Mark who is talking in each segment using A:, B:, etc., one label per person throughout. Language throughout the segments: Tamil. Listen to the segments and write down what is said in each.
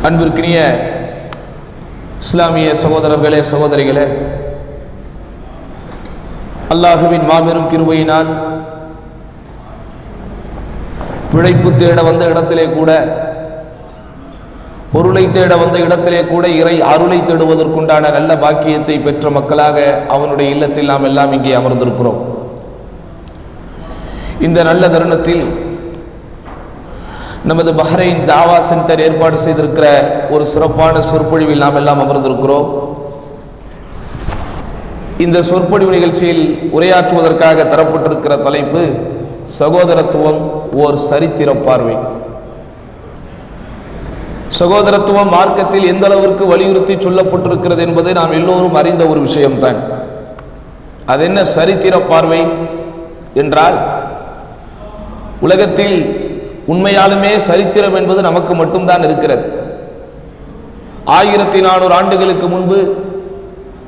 A: அன்பிற்கினிய இஸ்லாமிய சகோதரர்களே சகோதரிகளே, அல்லாஹுவின் மாபெரும் கிருபையினால் பிழைப்பு தேட வந்த இடத்திலே கூட, பொருளை தேட வந்த இடத்திலே கூட இறை அருளை தேடுவதற்குண்டான நல்ல பாக்கியத்தை பெற்ற மக்களாக அவனுடைய இல்லத்தில் நாம் எல்லாம் இங்கே அமர்ந்திருக்கிறோம். இந்த நல்ல தருணத்தில் நமது பஹ்ரைன் தாவா சென்டர் ஏற்பாடு செய்திருக்கிற ஒரு சிறப்பான சொற்பொழிவில் நாம் எல்லாம் அமர்ந்திருக்கிறோம். இந்த சொற்பொழிவு நிகழ்ச்சியில் உரையாற்றுவதற்காக தரப்பட்டிருக்கிற தலைப்பு சகோதரத்துவம் ஓர் சரித்திர பார்வை. சகோதரத்துவம் மார்க்கத்தில் எந்த அளவிற்கு வலியுறுத்தி சொல்லப்பட்டிருக்கிறது என்பதை நாம் எல்லோரும் அறிந்த ஒரு விஷயம்தான். அது என்ன சரித்திர பார்வை என்றால், உலகத்தில் உண்மையாலுமே சரித்திரம் என்பது நமக்கு மட்டும்தான் இருக்கிறது. 1400 ஆண்டுகளுக்கு முன்பு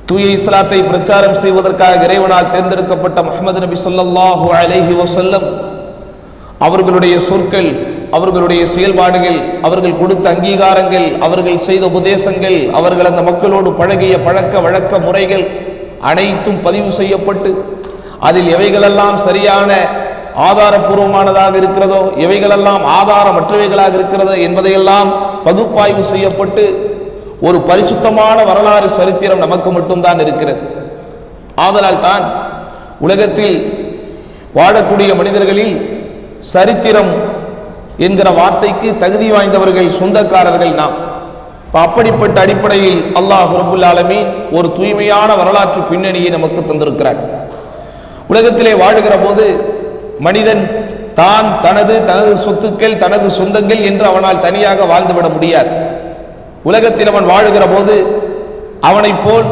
A: தூய இஸ்லாத்தை பிரச்சாரம் செய்வதற்காக இறைவனால் தேர்ந்தெடுக்கப்பட்ட முஹம்மது நபி ஸல்லல்லாஹு அலைஹி வஸல்லம் அவர்களுடைய சொற்கள், அவர்களுடைய செயல்பாடுகள், அவர்கள் கொடுத்த அங்கீகாரங்கள், அவர்கள் செய்த உபதேசங்கள், அவர்கள் அந்த மக்களோடு பழகிய பழக்க வழக்க முறைகள் அனைத்தும் பதிவு செய்யப்பட்டு அதில் எவைகளெல்லாம் சரியான ஆதாரபூர்வமானதாக இருக்கிறதோ, எவைகளெல்லாம் ஆதாரமற்றவைகளாக இருக்கிறதோ என்பதையெல்லாம் பகுப்பாய்வு செய்யப்பட்டு ஒரு பரிசுத்தமான வரலாறு சரித்திரம் நமக்கு மட்டும்தான் இருக்கிறது. ஆதலால் தான் உலகத்தில் வாழக்கூடிய மனிதர்களில் சரித்திரம் என்கிற வார்த்தைக்கு தகுதி வாய்ந்தவர்கள், சொந்தக்காரர்கள் நாம். அப்படிப்பட்ட அடிப்படையில் அல்லாஹ் ரப்புல் ஆலமீன் ஒரு தூய்மையான வரலாற்று பின்னணியை நமக்கு தந்திருக்கிறார். உலகத்திலே வாழுகிற போது மனிதன் தான் தனது சொத்துக்கள், தனது சொந்தங்கள் என்று அவனால் தனியாக வாழ்ந்துவிட முடியாது. உலகத்தில் அவன் வாழுகிற போது அவனைப் போல்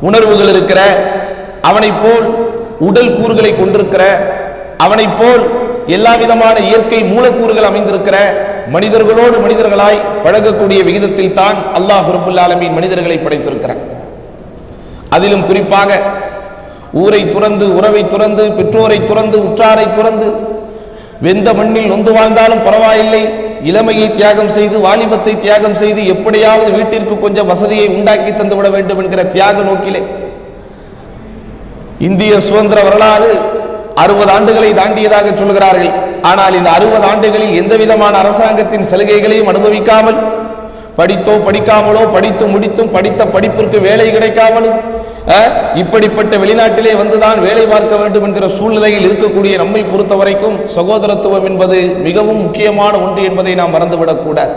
A: உணர்வுகள் இருக்கிற, அவனைப் போல் உடல் கூறுகளை கொண்டிருக்கிற, அவனைப் போல் எல்லா விதமான இயற்கை மூலக்கூறுகள் அமைந்திருக்கிற மனிதர்களோடு மனிதர்களாய் பழகக்கூடிய விகிதத்தில் தான் அல்லாஹ் ரப்புல் ஆலமீன் மனிதர்களை படைத்திருக்கிறார். அதிலும் குறிப்பாக ஊரை துறந்து, உறவை துறந்து, பெற்றோரை துறந்து, உற்றாரை துறந்து, வெந்த மண்ணில் நொந்து வாழ்ந்தாலும் பரவாயில்லை, இளமையை தியாகம் செய்து, வாலிபத்தை தியாகம் செய்து, எப்படியாவது வீட்டிற்கு கொஞ்சம் வசதியை உண்டாக்கி தந்துவிட வேண்டும் என்கிற தியாக நோக்கிலே இந்திய சுதந்திர வரலாறு 60 ஆண்டுகளை தாண்டியதாக சொல்கிறார்கள். ஆனால் இந்த 60 ஆண்டுகளில் எந்த விதமான அரசாங்கத்தின் சலுகைகளையும் அனுபவிக்காமல், படித்தோ படிக்காமலோ, படித்து முடித்தும் படித்த படிப்பிற்கு வேலை கிடைக்காமலும், இப்படிப்பட்ட வெளிநாட்டிலே வந்துதான் வேலை பார்க்க வேண்டும் என்கிற சூழ்நிலையில் இருக்கக்கூடிய நம்மை பொறுத்த வரைக்கும் சகோதரத்துவம் என்பது மிகவும் முக்கியமான ஒன்று என்பதை நாம் மறந்துவிடக்கூடாது.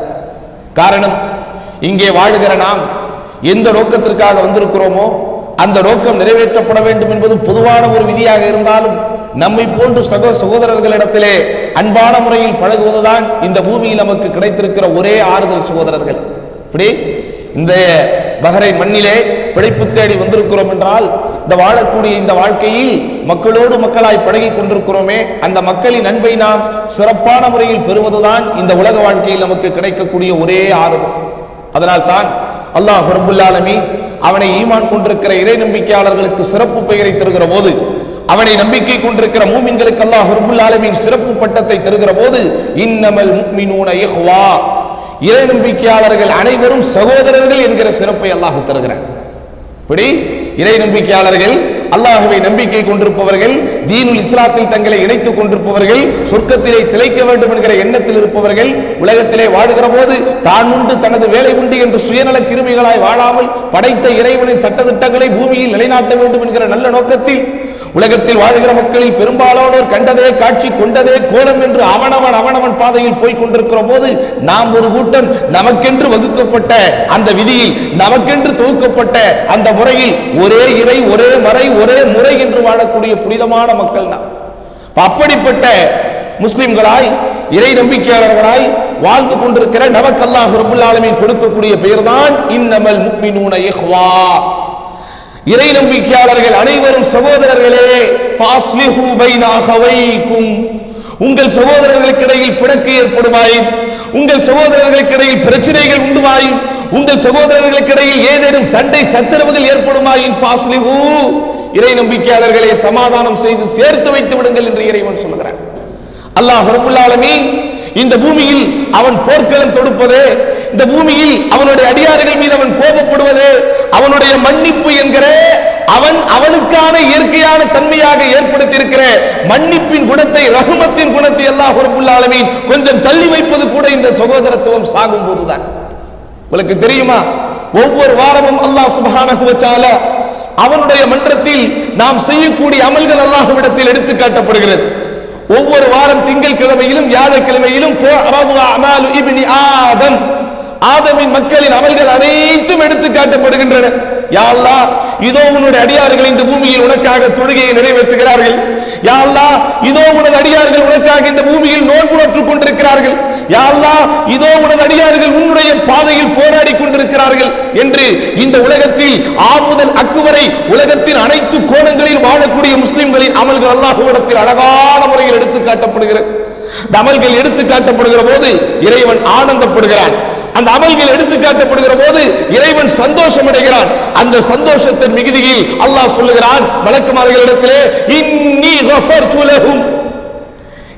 A: காரணம், இங்கே வாழுகிற நாம் எந்த நோக்கத்திற்காக வந்திருக்கிறோமோ அந்த நோக்கம் நிறைவேற்றப்பட வேண்டும் என்பது பொதுவான ஒரு விதியாக இருந்தாலும், நம்மை போன்று சகோதரர்களிடத்திலே அன்பான முறையில் பழகுவதுதான் இந்த பூமியில் நமக்கு கிடைத்திருக்கிற ஒரே ஆறுதல் சகோதரர்கள். இப்படி இந்த பஹ்ரைன் மண்ணிலே பிழைப்பு தேடி வந்திருக்கிறோம் என்றால், இந்த வாழக்கூடிய இந்த வாழ்க்கையில் மக்களோடு மக்களாய் பழகி கொண்டிருக்கிறோமே, அந்த மக்களின் அன்பை நாம் சிறப்பான முறையில் பெறுவதுதான் இந்த உலக வாழ்க்கையில் நமக்கு கிடைக்கக்கூடிய ஒரே ஆறுதல். அதனால் தான் அல்லாஹ் ரப்புல் ஆலமீன் அவனை ஈமான் கொண்டிருக்கிற இறை நம்பிக்கையாளர்களுக்கு சிறப்பு பெயரை தருகிற போது, அவனை நம்பிக்கை கொண்டிருக்கிற மூமின்களுக்கு அல்லாஹ் ரப்புல் ஆலமீன் சிறப்பு பட்டத்தை தருகிற போது, இன்னமல் முஃமினூன இஹ்வா, இறை நம்பிக்கையாளர்கள் அனைவரும் சகோதரர்கள் என்கிற சிறப்பை அல்லாஹ் தருகிறார். இப்படி இறை நம்பிக்கையாளர்கள், அல்லாஹ்வை நம்பிக்கை கொண்டிருப்பவர்கள், தீனுல் இஸ்லாத்தில் தங்களை இணைத்துக் கொண்டிருப்பவர்கள், சொர்க்கத்திலே திளைக்க வேண்டும் என்கிற எண்ணத்தில் இருப்பவர்கள், உலகத்திலே வாழுகிற போது தான் உண்டு தனது வேலை உண்டு என்று சுயநல கிருமிகளாய் வாழாமல் படைத்த இறைவனின் சட்டதிட்டங்களை பூமியில் நிலைநாட்ட வேண்டும் என்கிற நல்ல நோக்கத்தில் உலகத்தில் வாழ்கிற மக்களில் பெரும்பாலானோர் கண்டதே காட்சி, கொண்டதே கோலம் என்று அவனவன் பாதையில் போய் கொண்டிருக்கிற போது, நாம் ஒரு கூட்டம் நமக்கென்று வகுக்கப்பட்ட அந்த விதியில், நமக்கென்று தொகுக்கப்பட்ட அந்த முறையில் ஒரே இறை, ஒரே மறை, ஒரே முறை என்று வாழக்கூடிய புனிதமான மக்கள் நாம். அப்படிப்பட்ட முஸ்லிம்களாய், இறை நம்பிக்கையாளர்களாய் வாழ்ந்து கொண்டிருக்கிற நமக்கு அல்லாஹ் ரப்புல் ஆலமீன் கொடுக்கக்கூடிய பெயர்தான் இன்னமல் முஃமினூன இஹ்வா, இறை நம்பிக்கையாளர்கள் அனைவரும் சகோதரர்களே. ஃபாஸ்லிஹு பைன அஹவைக்கும், உங்கள் சகோதரர்களுக்கு இடையில் பிணக்கு ஏற்படுமாயின், உங்கள் சகோதரர்களுக்கு இடையில் பிரச்சனைகள் உண்டுமாயின், உங்கள் சகோதரர்களுக்கு இடையில் ஏதேனும் சண்டை சச்சரவுகள் ஏற்படுமாயின், ஃபாஸ்லிஹு, இறை நம்பிக்கையாளர்களை சமாதானம் செய்து சேர்த்து வைத்து விடுங்கள் என்று இறைவன் சொல்கிறார். அல்லாஹ் ரப்புல் ஆலமீன் இந்த பூமியில் அவன் போர்க்களம் தொடுப்பதே, இந்த பூமியில் அவனுடைய அடியார்கள் மீது அவன் கோபப்படுவது அவனுடைய மன்னிப்பு என்கிற அவனுக்கான இயற்கையான தன்மையாக ஏற்படுத்தி இருக்கிற மன்னிப்பின் குணத்தை, ரஹ்மத்தின் குணத்தை அல்லாஹ் ரப்பல் ஆலமீன் கொஞ்சம் தள்ளி வைப்பது கூட இந்த சகோதரத்துவம் சாகும் போதுதான். உங்களுக்கு தெரியுமா, ஒவ்வொரு வாரமும் அல்லாஹ் சுப்ஹானஹு வ தஆலா அவனுடைய மன்றத்தில் நாம் செய்யக்கூடிய அமல்கள் அல்லாஹ்விடத்தில் எடுத்து காட்டப்படுகிறது. ஒவ்வொரு வாரம் திங்கள் கிழமையிலும் வியாழக்கிழமையிலும் அமாலு இப்னி ஆதம், ஆதமின் மக்களின் அமல்கள் அனைத்தும் எடுத்து காட்டப்படுகின்றன. யா அல்லாஹ், இதோ உன்னுடைய அடியார்கள் இந்த பூமியில் உனக்காக தொழுகையை நிறைவேற்றுகிறார்கள். யா அல்லாஹ், இதோ உனது அடியார்கள் உனக்காக இந்த பூமியில் நோன்பு நோற்றுக் கொண்டிருக்கிறார்கள். யா அல்லாஹ், இதோ உனது அடியார்கள் உன்னுடைய பாதையில் போராடி கொண்டிருக்கிறார்கள் என்று இந்த உலகத்தில் ஆ முதல் அக்கு வரை உலகத்தின் அனைத்து கோணங்களில் வாழக்கூடிய முஸ்லிம்களின் அமல்கள் அல்லாஹ்விடத்தில் அழகான முறையில் எடுத்து காட்டப்படுகிறது. இந்த அமல்கள் எடுத்து காட்டப்படுகிற போது இறைவன் ஆனந்தப்படுகிறான். அந்த அமல்கள் எடுத்து காட்டப்படுகிற போது இறைவன் சந்தோஷம் அடைகிறான். அந்த சந்தோஷத்தின் மிகுதியில் அல்லாஹ் சொல்லுகிறான் மலக்குமார்களிடத்திலே, இன்னி கஃபர்து லஹும்,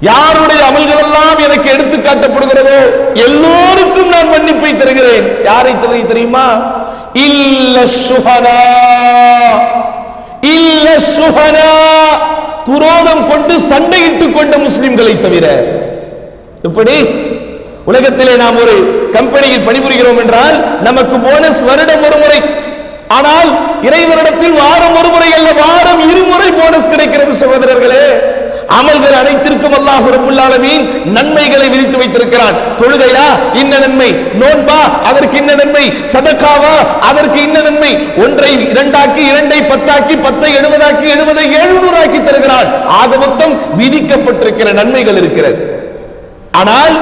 A: யாருடைய அமல்கள் எல்லாம் எனக்கு எடுத்து காட்டப்படுகிறதோ எல்லோருக்கும் நான் மன்னிப்பை தருகிறேன். யாரை தருகை தெரியுமா? இல்ல ஷுஹதா, இல்ல ஷுஹதா, குரோதம் கொண்டு சண்டையிட்டுக் கொண்ட முஸ்லிம்களை தவிர. எப்படி? உலகத்திலே நாம் ஒரு கம்பெனியில் பணிபுரிகிறோம் என்றால் நமக்கு போனஸ் வருடம் ஒரு முறை, ஆனால் இறைவனிடத்தில் வாரம் ஒரு முறை அல்ல, வாரம் இருமுறை போனஸ் கிடைக்கிறது. சகோதரர்களே, அமல்கள் அனைத்திற்கும் அல்லாஹ் ரப்பல் ஆலமீன் நன்மைகளை விதித்து வைத்திருக்கிறான். தொழுகையா இன்ன நன்மை, நோன்பா அதற்கு இன்ன நன்மை, சதகாவா அதற்கு இன்ன நன்மை. ஒன்றை இரண்டாக்கி, இரண்டை பத்தாக்கி, 10ஐ 70 ஆக்கி, 70ஐ 700 ஆக்கி தருகிறான். ஆக மொத்தம் விதிக்கப்பட்டிருக்கிற நன்மைகள் இருக்கிறது. ஆனால்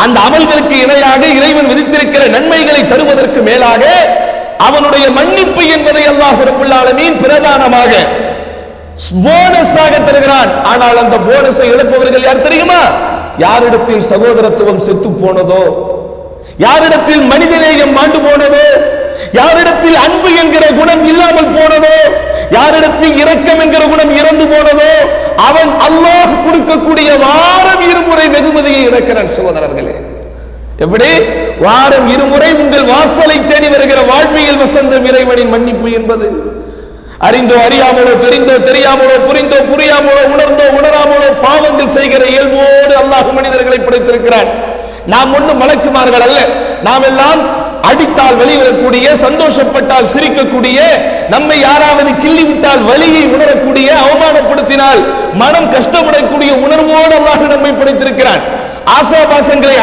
A: அந்த அமல்களுக்கு இணையாக இறைவன் விதித்திருக்கிற நன்மைகளை தருவதற்கு மேலாக அவனுடைய மன்னிப்பு என்பதை அல்லாஹ் ரப்பல் ஆலமீன் பிரதானமாக போனஸாக தருகிறான். ஆனால் அந்த போனஸை இழப்பவர்கள் யார் தெரியுமா? யாரிடத்தில் சகோதரத்துவம் செத்து போனதோ, யாரிடத்தில் மனிதநேயம் மாண்டு போனதோ, யாரிடத்தில் அன்பு என்கிற குணம் இல்லாமல் போனதோ, யாரிடத்தில் இரக்கம் என்கிற குணம் இறந்து போனதோ, அவன் அல்லாஹ் கொடுக்கக்கூடிய வாரம் இருமுறை வெகுமதியை இழக்கிறான். சகோதரர்களே, எப்படி? வாரம் இருமுறை உங்கள் வாசலை தேடி வருகிற வாழ்வியல் வசந்தம் இறைவனின் மன்னிப்பு என்பது. அறிந்தோ அறியாமலோ, தெரிந்தோ தெரியாமலோ, புரிந்தோ புரியாமலோ, உணர்ந்தோ உணராமலோ பாவங்கள் செய்கிற இயல்போடு அல்லாஹ் மனிதர்களை படைத்திருக்கிறான். நாம் ஒன்றும் மலக்குமார்கள் அல்ல. நாம் எல்லாம் அடித்தால் வெளிவரக்கூடிய, சந்தோஷப்பட்டால் சிரிக்கக்கூடிய, நம்மை யாராவது கிள்ளி விட்டால் வலியை உணரக்கூடிய, அவமானப்படுத்தினால் மனம் கஷ்டப்படக்கூடிய உணர்வோடு அல்லாஹ் நம்மை படைத்திருக்கிறான். ஆசாபாசங்களை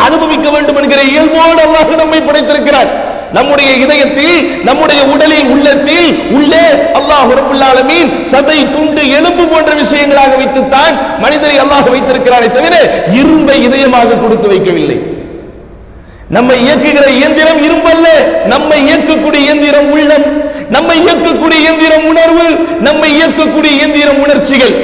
A: அனுபவிக்க வேண்டும் என்கிற இயல்போடு அல்லாஹ் நம்மை படைத்திருக்கிறான். நம்முடைய இதயத்தில், நம்முடைய உடலில், உள்ளத்தில் உள்ளே அல்லாஹ் ரப்பல் ஆலமீன் சதை, துண்டு, எலும்பு போன்ற விஷயங்களாக வைத்துத்தான் மனிதரை அல்லாஹ் வைத்திருக்கிறானே தவிர இரும்பை இதயமாக கொடுத்து வைக்கவில்லை. நம்மை இயக்குகிற இயந்திரம் இரும்பல்ல, நம்மை இயக்கக்கூடிய இயந்திரம் உள்ளம், நம்மை இயக்கக்கூடிய இயந்திரம் உணர்வு, நம்மை இயக்கக்கூடிய இயந்திரம் உணர்ச்சிகள்.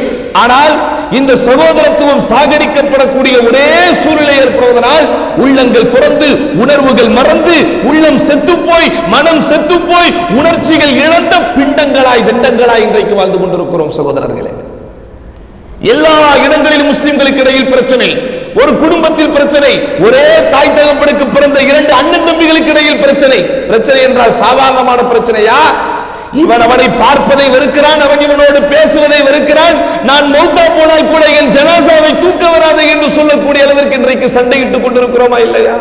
A: ஆனால் இந்த சகோதரத்துவம் சாகடிக்கப்படக்கூடிய ஒரே சூழ்நிலை ஏற்படுவதனால் உள்ளங்கள் துறந்து, உணர்வுகள் மறந்து, உள்ளம் செத்து போய், மனம் செத்து போய், உணர்ச்சிகள் இழந்த பிண்டங்களாய், தண்டங்களாய் இன்றைக்கு வாழ்ந்து கொண்டிருக்கிறோம். சகோதரர்களே, எல்லா இடங்களிலும் முஸ்லிம்களுக்கு இடையில் பிரச்சனை, ஒரு குடும்பத்தில் பிரச்சனை, ஒரே தாய் தகப்பனுக்கு பிறந்த 2 அண்ணன் தம்பிகளுக்கு இடையில் பிரச்சனை. பிரச்சனை என்றால் சாதாரணமான பிரச்சனையா? இவன் அவனை பார்ப்பதை வெறுக்கிறான், அவன் இவனோடு பேசுவதை வெறுக்கிறான். நான் மௌத்தா போனால் கூட என் ஜனாசாவை தூக்க வராது என்று சொல்லக்கூடிய அளவிற்கு இன்றைக்கு சண்டையிட்டுக் கொண்டிருக்கிறோமா இல்லையா?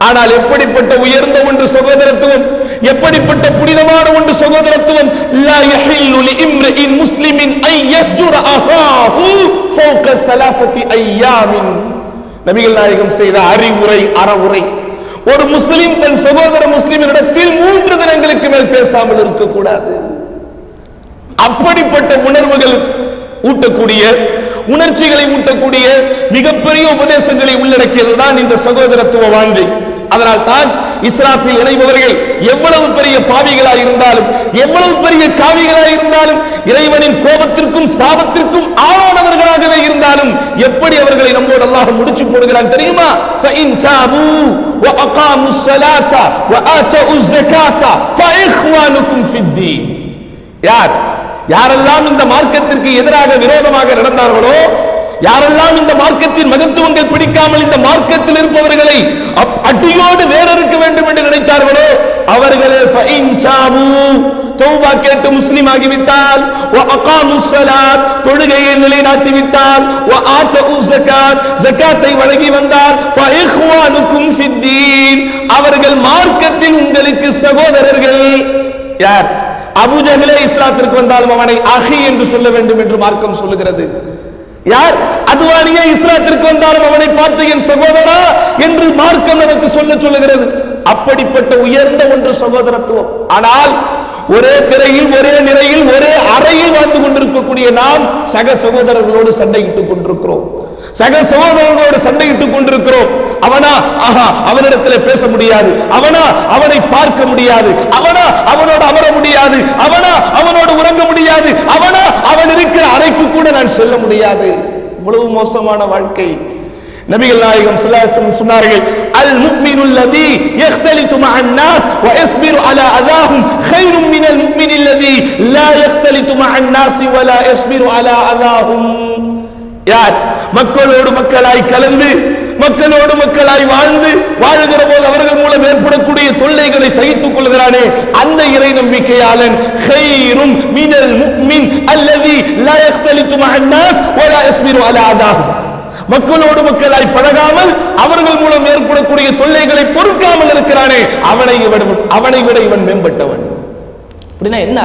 A: ஆனால் எப்படிப்பட்ட உயர்ந்த ஒன்று சகோதரத்துவம், எப்படிப்பட்ட புனிதமான ஒன்று சகோதரத்துவம். லா யஹில்லு லிஇம்ரிஇன் முஸ்லிமின் ஐ யஹ்ஜுர அஹாஹு ஃபௌக ஸலாஸதி அய்யாமின். நபிகள் நாயகம் செய்த அறிவுரை, அறவுரை. ஒரு முஸ்லிம் தன் சகோதர முஸ்லிமினிடத்தில் 3 தினங்களுக்கு மேல் பேசாமல் இருக்கக்கூடாது. அப்படிப்பட்ட உணர்வுகள் ஊட்டக்கூடிய, உணர்ச்சிகளை ஊட்டக்கூடிய மிகப்பெரிய உபதேசங்களை உள்ளடக்கியதுதான் இந்த சகோதரத்துவ வாழ்க்கை. அதனால் தான் இஸ்லாத்தில் இணைபவர்கள் எவ்வளவு பெரிய பாவிகளாய் இருந்தாலும், எவ்வளவு பெரிய காவிகளாய் இருந்தாலும், இறைவனின் கோபத்திற்கும் சாபத்திற்கும் ஆளானவர்களாகவே இருந்தாலும் எப்படி அவர்களை நம்மோடு அல்லாஹ் முடிச்சு போடுகிறான் தெரியுமா? ஃபஇன் தாபு வ அகாமுஸ் ஸலாத வ ஆதஉஸ் ஸகாத ஃபஇஹ்வானுக்கும் ஃபித்தீன். யாரெல்லாம் இந்த மார்க்கத்திற்கு எதிராக விரோதமாக நடந்தார்களோ, யாரெல்லாம் இந்த மார்க்கத்தின் மகத்துவங்கள் பிடிக்காமல் இந்த மார்க்கத்தில் இருப்பவர்களை அடியோடு வேறொரு வதாபு தௌபா கேட்டு முஸ்லிம் ஆகிவிட்டால், வஅகாமுஸ் ஸலாத் தொழுகையை நிலைநாட்டிவிட்டால், வஆதஉ ஸகாத் ஜகாத்தை வழங்கி வந்தால், ஃபஇஹ்வானுக்கும் ஃபித்தீன் அவர்கள் மார்க்கத்தில் உங்களுக்கு சகோதரர்கள். யார்? அபூ ஜஹலே இஸ்லாத்திற்கு வந்தாலும் அவனை அஹி என்று சொல்ல வேண்டும் என்று மார்க்கம் சொல்லுகிறது. யார்? அத்வானியே இஸ்லாத்திற்கு வந்தாலும் அவனை பார்த்து என் சகோதரா என்று மார்க்கம் நமக்கு சொல்லுகிறது. அப்படிப்பட்ட உயர்ந்த ஒன்று சகோதரத்துவம். ஆனால் ஒரே திரையில், ஒரே நிறையில், ஒரே அறையில் வாழ்ந்து கொண்டிருக்கக்கூடிய நாம் சக சகோதரர்களோடு சண்டையிட்டுக் கொண்டிருக்கிறோம். சக சகோதரர்களோடு சண்டையிட்டுக் கொண்டிருக்கிறோம். அவனா ஆஹா அவனிடத்தில் பேச முடியாது, அவனா அவனை பார்க்க முடியாது, அவனா அவனோடு அமர முடியாது, அவனா அவனோடு உறங்க முடியாது, அவனா அவன் இருக்கிற அறைக்கு கூட நான் செல்ல முடியாது. இவ்வளவு மோசமான வாழ்க்கை. நபிகள் நாயகம் ஸல்லல்லாஹு அலைஹி வஸல்லம் சொன்னார்கள், அல் முஃமினுல் லதி யக்தலிது மஅன் நாஸ் வ யஸ்பிரு அலா அதாஹும் கைரும் மினல் முஃமினில் லதி லா யக்தலிது மஅன் நாஸ் வ லா யஸ்பிரு அலா அதாஹும். யார் மக்களோடு மக்களாய் கலந்து, மக்களோடு மக்களாய் வாழ்ந்து வாழுகிற போது அவர்கள் மூலம் ஏற்படக்கூடிய தொல்லைகளை சகித்துக் கொள்கிறானே அந்த இறை நம்பிக்கையாளன் கைரும் மினல் முஃமின் அல்லதி லா யக்தலிது மஅன் நாஸ் வ லா யஸ்பிரு அலா அதாஹும். மக்களோடு மக்களாய் பழகாமல் அவர்கள் மூலம் ஏற்படக்கூடிய தொல்லைகளை பொறுக்காமல் இருக்கிறானே அவனை விட இவன் மேம்பட்டவன். அப்படின்னா என்ன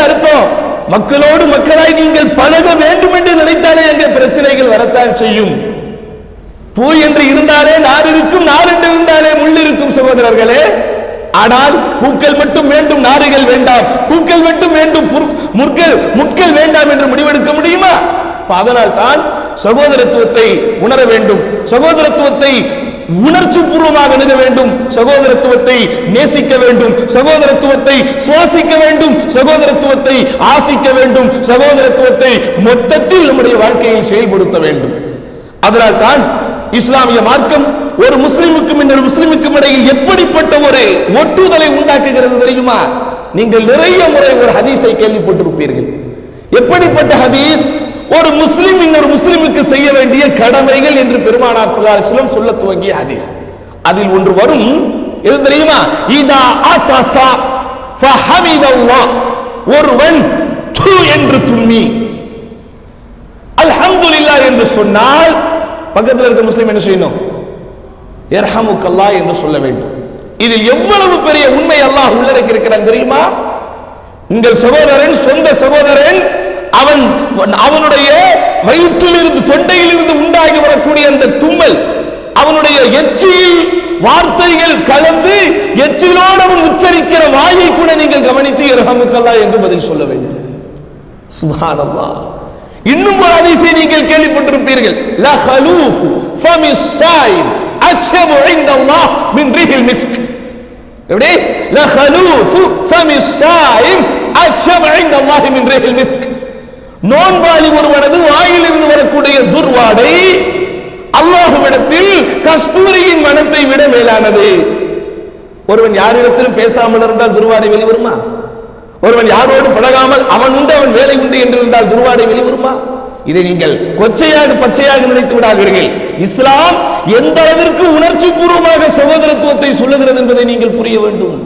A: அர்த்தம்? மக்களோடு மக்களாய் நீங்கள் பழக வேண்டும் என்று நினைத்தாலே அங்கே பிரச்சனைகள் வரத்தான் செய்யும். பூ என்று இருந்தாலே நார் இருக்கும், நார் என்று இருந்தாலே முள் இருக்கும் சகோதரர்களே. ஆனால் பூக்கள் மட்டும் வேண்டும், நாறுகள் வேண்டாம். பூக்கள் மட்டும் வேண்டும், முட்கள் வேண்டாம் என்று முடிவெடுக்க முடியுமா? அதனால் தான் சகோதரத்துவத்தை உணர வேண்டும், சகோதரத்துவத்தை உணர்ச்சி பூர்வமாக அணுக வேண்டும், சகோதரத்துவத்தை நேசிக்க வேண்டும், சகோதரத்துவத்தை சுவாசிக்க வேண்டும், சகோதரத்துவத்தை ஆசிக்க வேண்டும், சகோதரத்துவத்தை மொத்தத்தில் நம்முடைய வாழ்க்கையில் செயல்படுத்த வேண்டும். அதனால் தான் இஸ்லாமிய மார்க்கம் ஒரு முஸ்லிமுக்கும் இன்னொரு முஸ்லிமுக்கும் இடையில் எப்படிப்பட்ட ஒரு ஒட்டுதலை உண்டாக்குகிறது தெரியுமா? நீங்கள் நிறைய முறை ஒரு ஹதீஸை கேள்விப்பட்டிருப்பீர்கள். எப்படிப்பட்ட ஹதீஸ்? ஒரு முஸ்லிம் இன்னொரு முஸ்லிமுக்கு செய்ய வேண்டிய கடமைகள் என்று பெருமானார் ஸல்லல்லாஹு அலைஹி வஸல்லம் சொல்ல துவங்கிய ஹதீஸ். அதில் ஒன்று வரும், எது தெரியுமா? இதா ஆதஸா ஃபஹமிதல்லாஹ், ஒருவன் து என்று தும்மி அல்ஹம்துலில்லாஹ் என்று சொன்னால் பக்கத்தில் இருக்க முஸ்லிம் என்ன செய்யணும்? யர்ஹமுக்கல்லாஹ் என்று சொல்ல வேண்டும். இதில் எவ்வளவு பெரிய உண்மை அல்லாஹ் உள்ளடக்கி இருக்கிறான் தெரியுமா? உங்கள் சகோதரன், சொந்த சகோதரன், அவனுடைய வயிற்றிலிருந்து தொண்டையிலிருந்து உண்டாகி வரக்கூடிய அந்த தும்மல், அவனுடைய எச்சில் வார்த்தைகள் கலந்து எச்சிலோடு அவன் உச்சரிக்கிற வாயை கூட நீங்கள் கவனித்து யர்ஹமுக்கல்லாஹ் என்று பதில் சொல்ல வேண்டும். சுப்ஹானல்லாஹ். இன்னும் ஒரு ஹதீஸை நீங்கள் கேள்விப்பட்டிருப்பீர்கள், லா ஹலூஃபு ஃபமிஸ் ஸாயிம் அஜ்ஹபு இன்தல்லாஹ் மின் ரீஹில் மிஸ்க். எப்படி? லா ஹலூஃபு ஃபமிஸ் ஸாயிம் அஜ்ஹபு இன்தல்லாஹ் மின் ரீஹில் மிஸ்க். நோன்பாளி ஒருவனது வாயிலிருந்து வரக்கூடிய துர்வாடை அல்லாஹ்விடத்தில் கஸ்தூரியின் மணத்தை விட மேலானது. ஒருவன் யாரிடத்திலும் பேசாமல் இருந்தால் துர்வாடை வெளிவருமா? ஒருவன் யாரோடு பழகாமல் அவன் உண்டு அவன் வேலை உண்டு என்று இருந்தால் துர்வாடை வெளிவருமா? இதை நீங்கள் கொச்சையாக பச்சையாக நினைத்து விடாதீர்கள். இஸ்லாம் எந்த அளவிற்கு உணர்ச்சி பூர்வமாக சகோதரத்துவத்தை சொல்லுகிறது என்பதை நீங்கள் புரிய வேண்டும்.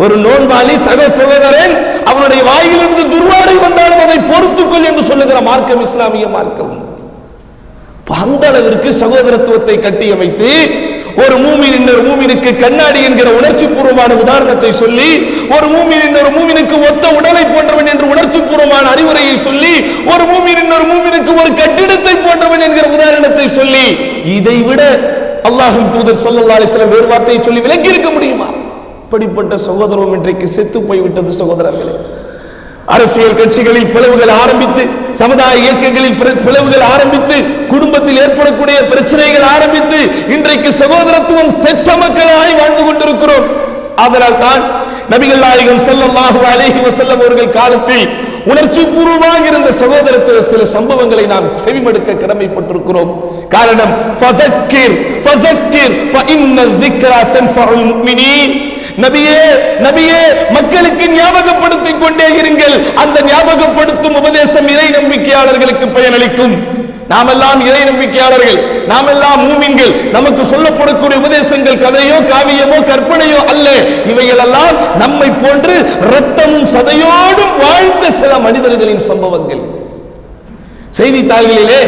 A: ஒரு நோன்பாளி சக சகோதரன் அவனுடைய வாயிலிருந்து துர்வாடை வந்தாலும் அதை பொறுத்துக்கொள் என்று சொல்லுகிற மார்க்கம் இஸ்லாமிய மார்க்கம். அந்த அளவிற்கு சகோதரத்துவத்தை கட்டியமைத்து ஒரு மூமின் இன்னொரு மூமினுக்கு கண்ணாடி என்கிற உணர்ச்சி பூர்வமான உதாரணத்தை சொல்லி, ஒரு மூமின் இன்னொரு மூமினுக்கு ஒத்த உடலை போன்றவன் என்று உணர்ச்சி பூர்வமான அறிவுரையை சொல்லி, ஒரு மூமின் இன்னொரு மூமினுக்கு ஒரு கட்டிடத்தை போன்றவன் என்கிற உதாரணத்தை சொல்லி, இதை விட அல்லாஹ்வின் தூதர் ஸல்லல்லாஹு அலைஹி வஸல்லம் வேறு வார்த்தையை சொல்லி விளக்கி இருக்க முடியுமா? இப்படிப்பட்ட சகோதரம் இன்றைக்கு செத்து போய்விட்டது சகோதரர்களே. அரசியல் கட்சிகளில் பிளவுகள் ஆரம்பித்து, சமுதாய இயக்கங்களில் பிளவுகள் ஆரம்பித்து, குடும்பத்தில் ஏற்படக்கூடிய பிரச்சனைகள் ஆரம்பித்து, இன்றைக்கு சகோதரத்துவம் செத்த மக்களாய் வாழ்ந்து கொண்டிருக்கிறோம். அதனால் தான் நபிகள் நாயகம் ஸல்லல்லாஹு அலைஹி வஸல்லம் அவர்கள் காலத்தில் உணர்ச்சி பூர்வமாக இருந்த சகோதரத்துவ சில சம்பவங்களை நாம் செவிமடுக்க கடமைப்பட்டிருக்கிறோம். காரணம், ஃபதக்கிர் ஃபதக்கிர் ஃபஇன்ன ذிக்ரா தன்ஃபஉல் முஃமினீன். நபியே நபியே மக்களுக்கு ஞாபகப்படுத்திக் கொண்டே இருங்கள், அந்த ஞாபகப்படுத்தும் உபதேசம் இறை நம்பிக்கையாளர்களுக்கு பயனளிக்கும். நாமெல்லாம் இறை நம்பிக்கையாளர்கள், நாமெல்லாம் மூமின்கள். நமக்கு சொல்லப்படக்கூடிய உபதேசங்கள் கதையோ காவியமோ கற்பனையோ அல்ல. இவைகள் எல்லாம் நம்மை போன்று இரத்தமும் சதையோடும் வாழ்ந்த சில மனிதர்களின் சம்பவங்கள். செய்தித்தாள்களிலே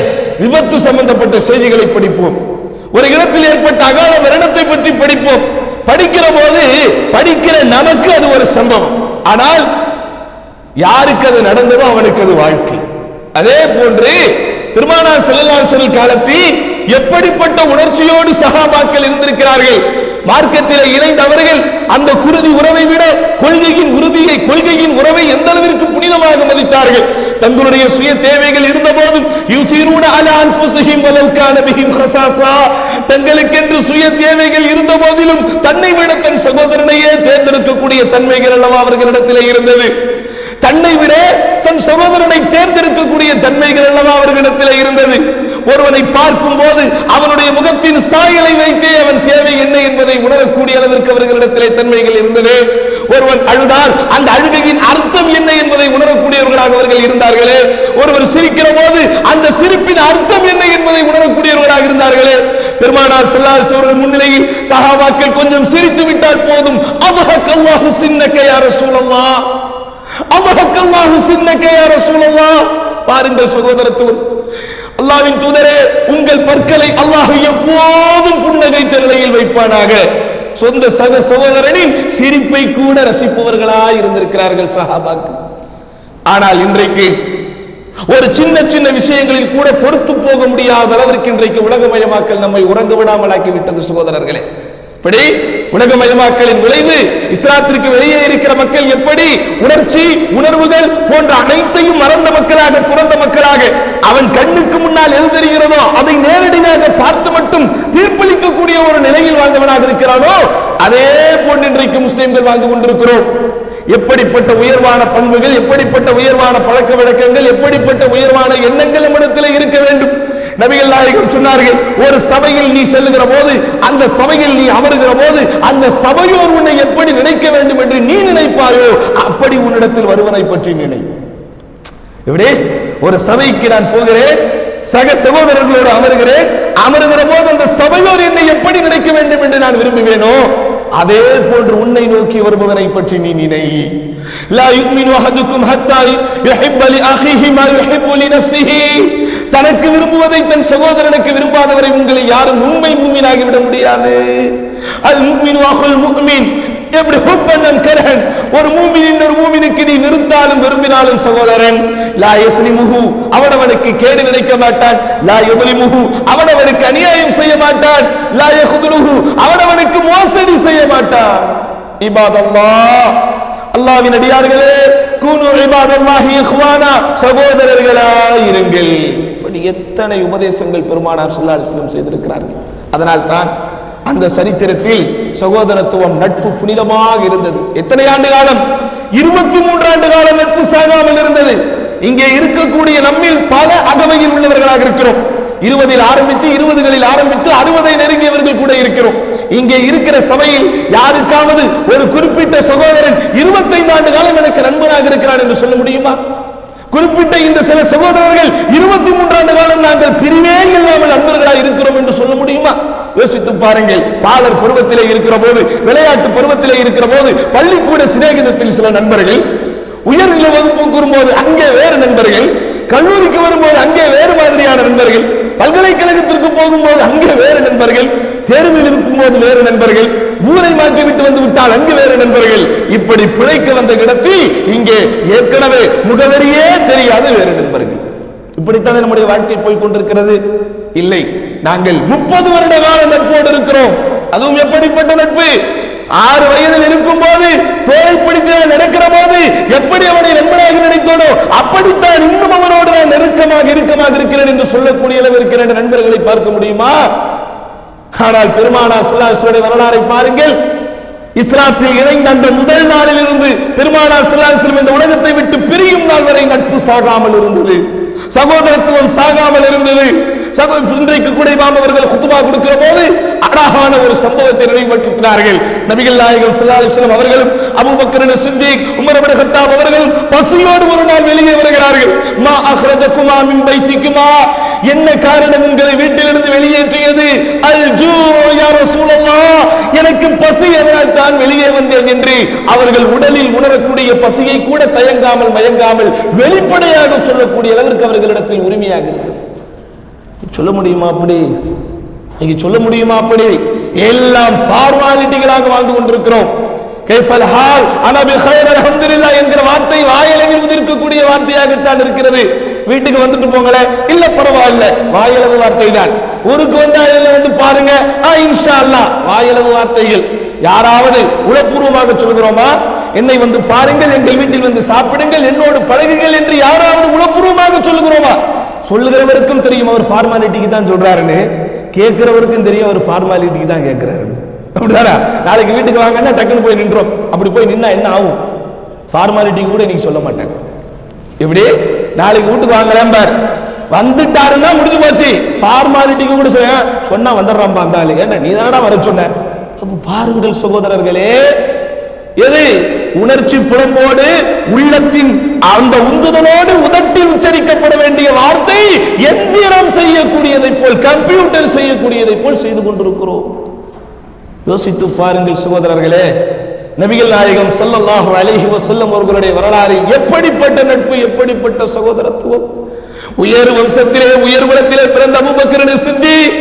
A: விபத்து சம்பந்தப்பட்ட செய்திகளை படிப்போம். ஒரு இடத்தில் ஏற்பட்ட அகால மரணத்தை பற்றி படிப்போம். படிக்கிற போது படிக்கிற நமக்கு அது ஒரு சம்பவம். ஆனால் யாருக்கு அது நடந்ததோ அவனுக்கு அது வாழ்க்கை. அதே போன்று பெருமானார் ஸல்லல்லாஹு அலைஹி வஸல்லம் காலத்தில் எப்படிப்பட்ட உணர்ச்சியோடு சஹாபாக்கள் இருந்திருக்கிறார்கள். மார்க்கத்திலே இணைந்தவர்கள் அந்த குருதி உறவை விட கொள்கையின் உறவை எந்த அளவிற்கு புனிதமாக மதித்தார்கள். தங்களுடைய சுய தேவைகள் இருந்த போதும் யுஸிரூன அலா அன்ஃபுஸிஹிம் வலவ் கான பிஹிம் ஹஸாஸா, தங்களுக்கென்று சுய தேவைகள் இருந்த போதிலும் தன்னை விட தன் சகோதரனையே தேர்ந்தெடுக்கக்கூடிய தன்மைகள் அல்லவா அவர்களிடத்திலே இருந்தது. தன்னை விட தன் சகோதரனை தேர்ந்தெடுக்கக்கூடிய தன்மைகள் அல்லவா அவர்களிடத்தில் இருந்தது. ஒருவனை பார்க்கும் போது அவனுடைய முகத்தின் சாயலை வைத்தே அவன் தேவை என்ன என்பதை உணரக்கூடிய அளவிற்கு அவர்களிடத்திலே தன்மைகள் இருந்தது. ஒருவன் அழுதால் அந்த அழுகையின் அர்த்தம் என்ன என்பதை உணரக்கூடியவர்களாக அவர்கள் இருந்தார்களே. ஒருவர் சிரிக்கிற போது அந்த சிரிப்பின் அர்த்தம் என்ன என்பதை உணரக்கூடியவர்களாக இருந்தார்களே. பெருமானார் ஸல்லல்லாஹு அலைஹி வஸல்லம் முன்னிலையில் சஹாபாக்கள் கொஞ்சம் சிரித்து விட்டால் போதும், அல்லாஹு சின்னக யா ரசூலல்லாஹ், அல்லாஹு சின்னக யா ரசூலல்லாஹ். பாருங்கள் சகோதரத்துவம். அல்லாஹ்வின் தூதரே, உங்கள் பற்களை அல்லாஹ் எப்போதும் புன்னகைத்த நிலையில் வைப்பானாக. சொந்த சகோதரனின் சிரிப்பை கூட ரசிப்பவர்களாய் இருந்திருக்கிறார்கள் சஹாபாக்கள். ஆனால் இன்றைக்கு ஒரு சின்ன சின்ன விஷயங்களில் கூட பொறுத்து போக முடியாத அளவிற்கு இன்றைக்கு உலகமயமாக்கல் நம்மை உறங்க விடாமல் ஆக்கிவிட்டது சகோதரர்களே. இப்படி உலகமயமாக்கலின் விளைவு இஸ்லாத்திற்கு வெளியே இருக்கிற மக்கள் எப்படி உணர்ச்சி உணர்வுகள் போன்ற அனைத்தையும் மறந்த மக்களாக, துறந்த மக்களாக, அவன் கண்ணுக்கு முன்னால் எது தெரிகிறதோ அதை நேரடியாக பார்த்து மட்டும் தீர்ப்பளிக்கக்கூடிய ஒரு நிலையில் வாழ்ந்தவனாக இருக்கிறானோ, அதே போன்று இன்றைக்கு முஸ்லிம்கள் வாழ்ந்து கொண்டிருக்கிறோம். எப்படிப்பட்ட உயர்வான பண்புகள், எப்படிப்பட்ட உயர்வான பழக்க வழக்கங்கள், எப்படிப்பட்ட உயர்வான எண்ணங்கள் நம்மிடத்தில் இருக்க வேண்டும். நபிகள் நாயகம் சொன்னார்கள், ஒரு சபையில் நீ செல்லுகிற போது, அந்த சபையில் நீ அமருகிற போது, அந்த சபையோர் உன்னை எப்படி நினைக்க வேண்டும் என்று நீ நினைப்பாயோ அப்படி உன்னிடத்தில் வருவனை பற்றி நினை. இப்படி ஒரு சபைக்கு நான் போகிறேன், சக சகோதரர்களோடு அமருகிறேன், அமருகிற போது அந்த சபையோர் என்னை எப்படி நினைக்க வேண்டும் என்று நான் விரும்புவேனோ அதே போன்று உன்னை நோக்கி வருபவனை பற்றி நீ நினை. லா யுமினு அஹதுக்கும் ஹத்தா யுஹிப்ப லி அஹீஹி மா யுஹிப்பு லி நஃப்ஸிஹி. தனக்கு விரும்புவதை தன் சகோதரனுக்கு விரும்பாதவரை உங்களை யாரும் உண்மை மூமினாகி விட முடியாது. அல் முஃமினு அஹுல் முஃமின் எப்படி ஹுப்பன் கரஹன். ஒரு மூமினின் ஒரு மூமினுக்கு நீ வெறுத்தாலும் விரும்பினாலும் சகோதரன். லா யஸ்லிமுஹு, அவனவனுக்கு கேடு நினைக்க மாட்டான். லா யுத்லிமுஹு, அவனவனுக்கு அநியாயம் செய்ய மாட்டான். லா யஹ்துலுஹு, அவனவனுக்கு மோசடி செய்ய மாட்டான். இபாதல்லாஹ், அல்லாஹ்வின் அடியார்களே, கூனு இபாதல்லாஹி இஹ்வானா, சகோதரர்களாய் இருங்கள். இப்படி எத்தனை உபதேசங்கள் பெருமானார் ஸல்லல்லாஹு அலைஹி வஸல்லம் செய்திருக்கிறார்கள். அதனால் தான் அந்த சரித்திரத்தில் சகோதரத்துவம், நட்பு புனிதமாக இருந்தது. எத்தனை ஆண்டு காலம்? 23 ஆண்டு காலம் நட்பு சாகாமல் இருந்தது. இங்கே இருக்கக்கூடிய நம்மில் பல அகவையில் உள்ளவர்களாக இருக்கிறோம். 20ல் ஆரம்பித்து 20களில் ஆரம்பித்து 60ஐ நெருங்கியவர்கள் கூட இருக்கிறோம். இங்கே இருக்கிற சபையில் யாருக்காவது ஒரு குறிப்பிட்ட சகோதரன் 25 ஆண்டு காலம் எனக்கு நண்பனாக இருக்கிறான் என்று சொல்ல முடியுமா? குறிப்பிட்ட இந்த சில சகோதரர்கள் 23 ஆண்டு காலம் நாங்கள் பிரிவே இல்லாமல் நண்பர்களாக இருக்கிறோம் என்று சொல்ல முடியுமா? யோசித்து பாருங்கள். பாலர் பருவத்திலே இருக்கிற போது, விளையாட்டு பருவத்திலே இருக்கிற போது, பள்ளிக்கூட சிநேகிதத்தில் சில நண்பர்கள், உயர்நிலை வகுப்புக்கு வரும்போது அங்கே வேறு நண்பர்கள், கல்லூரிக்கு வரும்போது அங்கே வேறு மாதிரியான நண்பர்கள், பல்கலைக்கழகத்திற்கு போகும்போது அங்கே வேறு நண்பர்கள், தேர்வில் இருக்கும்போது வேறு நண்பர்கள், ஊரை மாற்றி விட்டு வந்து விட்டால் அங்கு வேறு நண்பர்கள். இப்படி பிழைக்க வந்த இடத்தில் இங்கே ஏற்கனவே முகவரியே தெரியாத வேறு நண்பர்கள். இப்படித்தானே நம்முடைய வாழ்க்கை போய் கொண்டிருக்கிறது. இல்லை, நாங்கள் 30 வருட கால நட்போடு இருக்கிறோம். அதுவும் எப்படிப்பட்ட நட்பு? 6 வயதில் இருக்கும் போது தோலை பிடித்து நடக்கிற போது எப்படி அவனை நண்பனாக நினைத்தோனோ அப்படித்தான் இன்னும் அவனோடு நான் நெருக்கமாக இருக்கிறேன் என்று சொல்லக்கூடிய அளவு இருக்கிற நண்பர்களை பார்க்க முடியுமா? ஆனால் பெருமானார் ஸல்லல்லாஹு அலைஹி வஸல்லம் வரலாறை பாருங்கள். இஸ்லாத்தில் இணைந்த அந்த முதல் நாளில் இருந்து பெருமானார் ஸல்லல்லாஹு அலைஹி வஸல்லம் இந்த உலகத்தை விட்டு பிரியும் நாள் வரை நட்பு சாகாமல் இருந்தது, சகோதரத்துவம் சாகாமல் இருந்தது. இன்றைக்கு கூட இமாம் அவர்கள் குத்பா கொடுக்கிற போது அழகான ஒரு சம்பவத்தை நினைவுபடுத்தினார்கள். நபிகள் நாயகம் ஸல்லல்லாஹு அலைஹி வஸல்லம் அவர்களும் Abu Bakr Siddique, Umar ibn Khattab அவர்களும் பசியோடு ஒரு நாள் வெளியே வருகிறார்கள். மா அஹ்ரஜகுமா மின் பைத்திகுமா, என்ன காரணம் உங்களை வீட்டிலிருந்து வெளியேற்றியது? அல் ஜூ யா ரசூலல்லாஹ், எனக்கு பசி, அதனால் தான் வெளியே வந்தேன் என்று அவர்கள் உடலில் உணரக்கூடிய பசியை கூட தயங்காமல் மயங்காமல் வெளிப்படையாக சொல்லக்கூடிய அளவிற்கு அவர்களிடத்தில் உரிமையாக இருக்கு. சொல்ல முடியுமா அப்படி? நீங்க சொல்ல முடியுமா அப்படி? எல்லாம் ஃபார்மாலிட்டிகளாக வாழ்ந்து கொண்டிருக்கிறோம். கைஃபல் ஹால் அனா பிகைர் அல்ஹம்துலில்லாஹ் என்கிற வார்த்தை வாயளவில் உதிர்க்கக்கூடிய வார்த்தையாகத்தான் இருக்கிறது. வீட்டுக்கு வந்துட்டு போங்களே, இல்ல பரவாயில்ல, வாயளவு வார்த்தை தான். ஊருக்கு வந்தா வந்து பாருங்க, இன்ஷா அல்லாஹ், வாயளவு வார்த்தைகள். யாராவது உளப்பூர்வமாக சொல்கிறோமா? என்னை வந்து பாருங்கள், எங்கள் வீட்டில் வந்து சாப்பிடுங்கள், என்னோடு பழகுங்கள் என்று யாராவது உளப்பூர்வமாக சொல்லுகிறோமா? சொல்லுகிறவருக்கும் தெரியும் அவர் ஃபார்மாலிட்டிக்கு தான் சொல்றாருன்னு, கேட்கிறவருக்கும் தெரியும் அவர் ஃபார்மாலிட்டிக்கு தான் கேட்கிறாருன்னு. அப்படிதானே? நாளைக்கு வீட்டுக்கு வாங்கன்னா டக்குன்னு போய் நின்றோம். அப்படி போய் நின்னா என்ன ஆகும்? ஃபார்மாலிட்டிக்கு கூட இன்னைக்கு சொல்ல மாட்டேன். இப்படி நாளைக்கு வீட்டுக்கு வாங்கலாம் பார், வந்துட்டாருன்னா முடிஞ்சு போச்சு. ஃபார்மாலிட்டிக்கு கூட சொன்னா வந்துடுறான் பார்த்தாலே, ஏன்னா நீ தானடா வர சொன்ன. அப்ப பாருங்கள் சகோதரர்களே, எது உணர்ச்சி புலம்போடு உள்ளத்தின் அந்த உந்துதலோடு உதட்டில் உச்சரிக்கப்பட வேண்டிய வார்த்தை எந்திரம் செய்யக்கூடியதை போல், கம்ப்யூட்டர் செய்யக்கூடியதை போல் செய்து கொண்டிருக்கிறோம். யோசித்து பாருங்கள் சகோதரர்களே, நபிகள் நாயகம் ஸல்லல்லாஹு அலைஹி வஸல்லம் அவர்களுடைய வரலாறு எப்படிப்பட்ட நட்பு, எப்படிப்பட்ட சகோதரத்துவம். உயர் வம்சத்திலே உயர் குலத்திலே பிறந்த அபூபக்கர் சித்திக்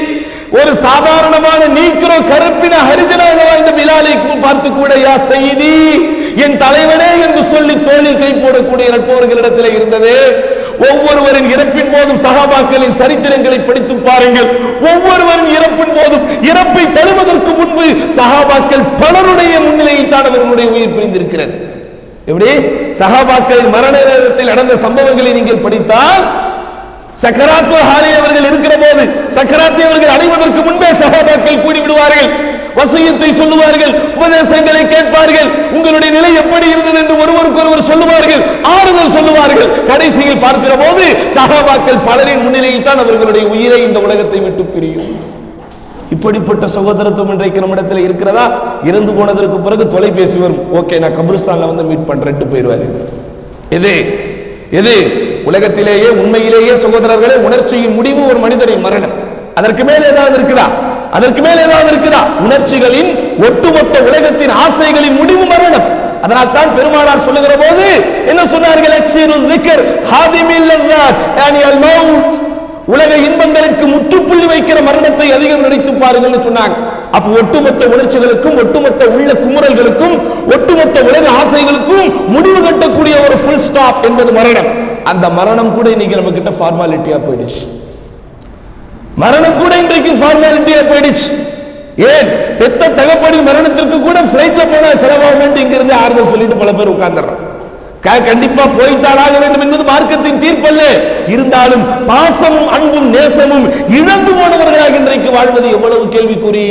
A: ஒரு சாதாரணமான நீக்ரோ கருப்பின ஹரிஜனாக வாழ்ந்த பிலாலை பார்த்து கூட யா சையீதி, என் தலைவனே என்று சொல்லி தோளில் கை போடக்கூடிய நட்பவர்களிடத்தில் இருந்தது. ஒவ்வொருவரின் இறப்பின் போதும் சஹாபாக்களின் சரித்திரங்களை படித்து பாருங்கள். ஒவ்வொருவரின் இறப்பின் போதும் இறப்பை தழுவதற்கு முன்பு சஹாபாக்கள் பலருடைய முன்னிலையில் தான் அவர்களுடைய உயிர் பிரிந்திருக்கிறது. எப்படி சஹாபாக்களின் மரண நேரத்தில் நடந்த சம்பவங்களை நீங்கள் படித்தால், சக்கராத்து ஹாலில் அவர்கள் இருக்கிற போது, சக்கராத்தை அவர்கள் அடைவதற்கு முன்பே சஹாபாக்கள் கூடி விடுவார்கள், வசியத்தை சொல்லுவார்கள், உபதேசங்களை கேட்பார்கள், உங்களுடைய நிலை எப்படி இருந்தது என்று ஒருவருக்கு ஒருவர் சொல்லுவார்கள், ஆறுதல் சொல்லுவார்கள். கடைசியில் பார்க்கிற போது சஹாபாக்கள் பலரின் முன்னிலையில் தான் அவர்களுடைய உயிரை இந்த உலகத்தை விட்டு பிரியும். இப்படிப்பட்ட சகோதரத்துவம் இன்றைக்கு நம்மிடத்தில் இருக்கிறதா? இறந்து போனதற்கு பிறகு தொலைபேசி வரும், ஓகே நான் கபிரிஸ்தான்ல வந்து மீட் பண்றேன்ட்டு போயிடுவாரு. எது எது உலகத்திலேயே உண்மையிலேயே சகோதரர்களே, உணர்ச்சியின் முடிவு ஒரு மனிதரின் மரணம். அதற்கு மேல் ஏதாவது இருக்குதா? அதற்கு மேல் ஏதாவது இருக்குதா? உணர்ச்சிகளின் ஒட்டுமொத்த உலகத்தின் ஆசைகளின் முடிவு மரணம். அதனால் தான் பெருமானார் சொல்லுகிற போது என்ன சொன்னார்கள்? உலக இன்பங்களுக்கு முற்றுப்புள்ளி வைக்கிற மரணத்தை அதிகம் நினைத்து பாருங்கள் சொன்னாங்க. அப்ப ஒட்டுமொத்த உணர்ச்சிகளுக்கும் ஒட்டுமொத்த உள்ள குமுறல்களுக்கும் ஒட்டுமொத்த உலக ஆசைகளுக்கும் முடிவு கட்டக்கூடிய ஒரு ஃபுல் ஸ்டாப் என்பது மரணம். அந்த மரணம் கூட இன்னைக்கு நம்ம கிட்ட ஃபார்மாலிட்டியா போயிடுச்சு. மரணம் கூட இன்றைக்கு ஃபார்மாலிட்டியா போயிடுச்சு. ஏன் பெத்த தகப்பனின் மரணத்திற்கு கூட பிளைட்ல போனா செலவாகும், இங்க இருந்து ஆறுதல் சொல்லிட்டு பல பேர் உட்கார்ந்துடுறான். கண்டிப்பா போய்த்தானாக வேண்டும் என்பது மார்க்கத்தின் தீர்ப்பல்ல. இருந்தாலும் பாசமும் அன்பும் நேசமும் இழந்து போனவர்களாக இன்றைக்கு வாழ்வது எவ்வளவு கேள்விக்குறி,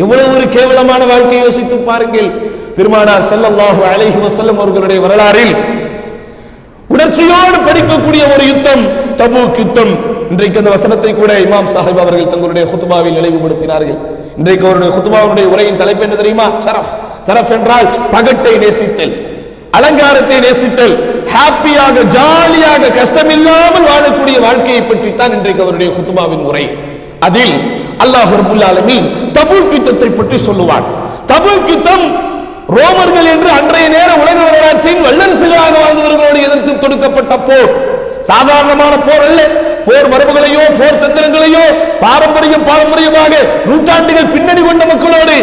A: எவ்வளவு ஒரு கேவலமான வாழ்க்கையை யோசித்து பாருங்கள். பெருமானார் ஸல்லல்லாஹு அலைஹி வஸல்லம் அவர்களுடைய வரலாறில் உணர்ச்சியோடு படிக்கக்கூடிய ஒரு யுத்தம் தபூக் யுத்தம். இன்றைக்கு அந்த வசனத்தை கூட இமாம் சாஹிப் அவர்கள் தங்களுடைய குத்பாவில் நினைவுபடுத்தினார்கள். இன்றைக்கு அவருடைய குத்பாவுடைய உரையின் தலைப்பு என்ன தெரியுமா? தரஃப். தரஃப் என்றால் பகட்டை நேசித்தல், அலங்காரத்தை நேசித்தல், ஹாப்பியாக ஜாலியாக கஷ்டமில்லாமல் வாழக்கூடிய வாழ்க்கையை பற்றி தான் இன்றைக்கு அவருடைய குத்பாவின் உரை. அதில் அல்லாஹ் ரப்பல் ஆலமீன் தபூக் யுத்தத்தை பற்றி சொல்லுவார். தபூக் யுத்தம் ரோமர்கள் என்று அன்றைய நேர உலக வரலாற்றின் வல்லரசுகளாக வாழ்ந்தவர்களோடு எதிர்த்து தொடுக்கப்பட்ட போர். சாதாரணமான போர் அல்ல. போர் மரபுகளையோ போர் தந்திரங்களையோ பாரம்பரியமாக நூற்றாண்டுகள் பின்னணி கொண்ட மக்களோடு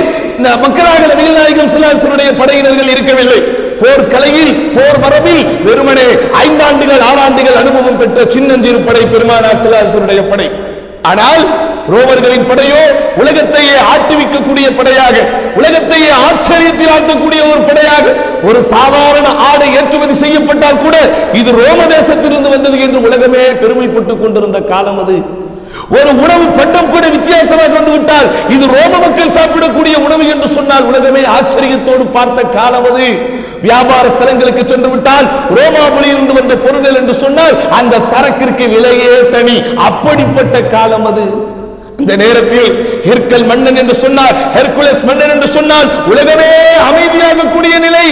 A: மக்களாக நபிகள் நாயகம் ஸல்லல்லாஹு அலைஹி வஸல்லம் படையினர்கள் இருக்கவில்லை. போர் கலையில் போர் மரபில் வெறுமனே 5 ஆண்டுகள் 6 ஆண்டுகள் அனுபவம் பெற்ற சின்னஞ்சிறு படை பெருமானார் ஸல்லல்லாஹு அலைஹி வஸல்லம் படை. ஆனால் ரோமர்களின் படையோ உலகத்தையே ஆட்டுவிக்கக்கூடிய படையாக, உலகத்தையே ஆச்சரியத்தில் ஆட்டக்கூடிய ஒரு படையாக, ஒரு சாதாரண ஆடை ஏற்றுமதி செய்யப்பட்டால் கூட இது ரோம தேசத்திலிருந்து வந்தது என்று உலகமே பெருமைப்பட்டுக் கொண்டிருந்த காலம் அது. ஒரு உணவு பட்டம் கூட வித்தியாசமாக வந்துவிட்டால் இது ரோம மக்கள் சாப்பிடக்கூடிய உணவு என்று சொன்னால் உலகமே ஆச்சரியத்தோடு பார்த்த காலம் அது. வியாபார ஸ்தலங்களுக்கு சென்று விட்டால் ரோமாபுரியிலிருந்து வந்த பொருட்கள் என்று சொன்னால் அந்த சரக்கிற்கு விலையே தனி. அப்படிப்பட்ட காலம் அது. இந்த நேரத்தில் ஹெர்கல் மன்னன் என்று சொன்னால், ஹெர்குலஸ் மன்னன் என்று சொன்னால் உலகமே அமைதியாக கூடிய நிலை.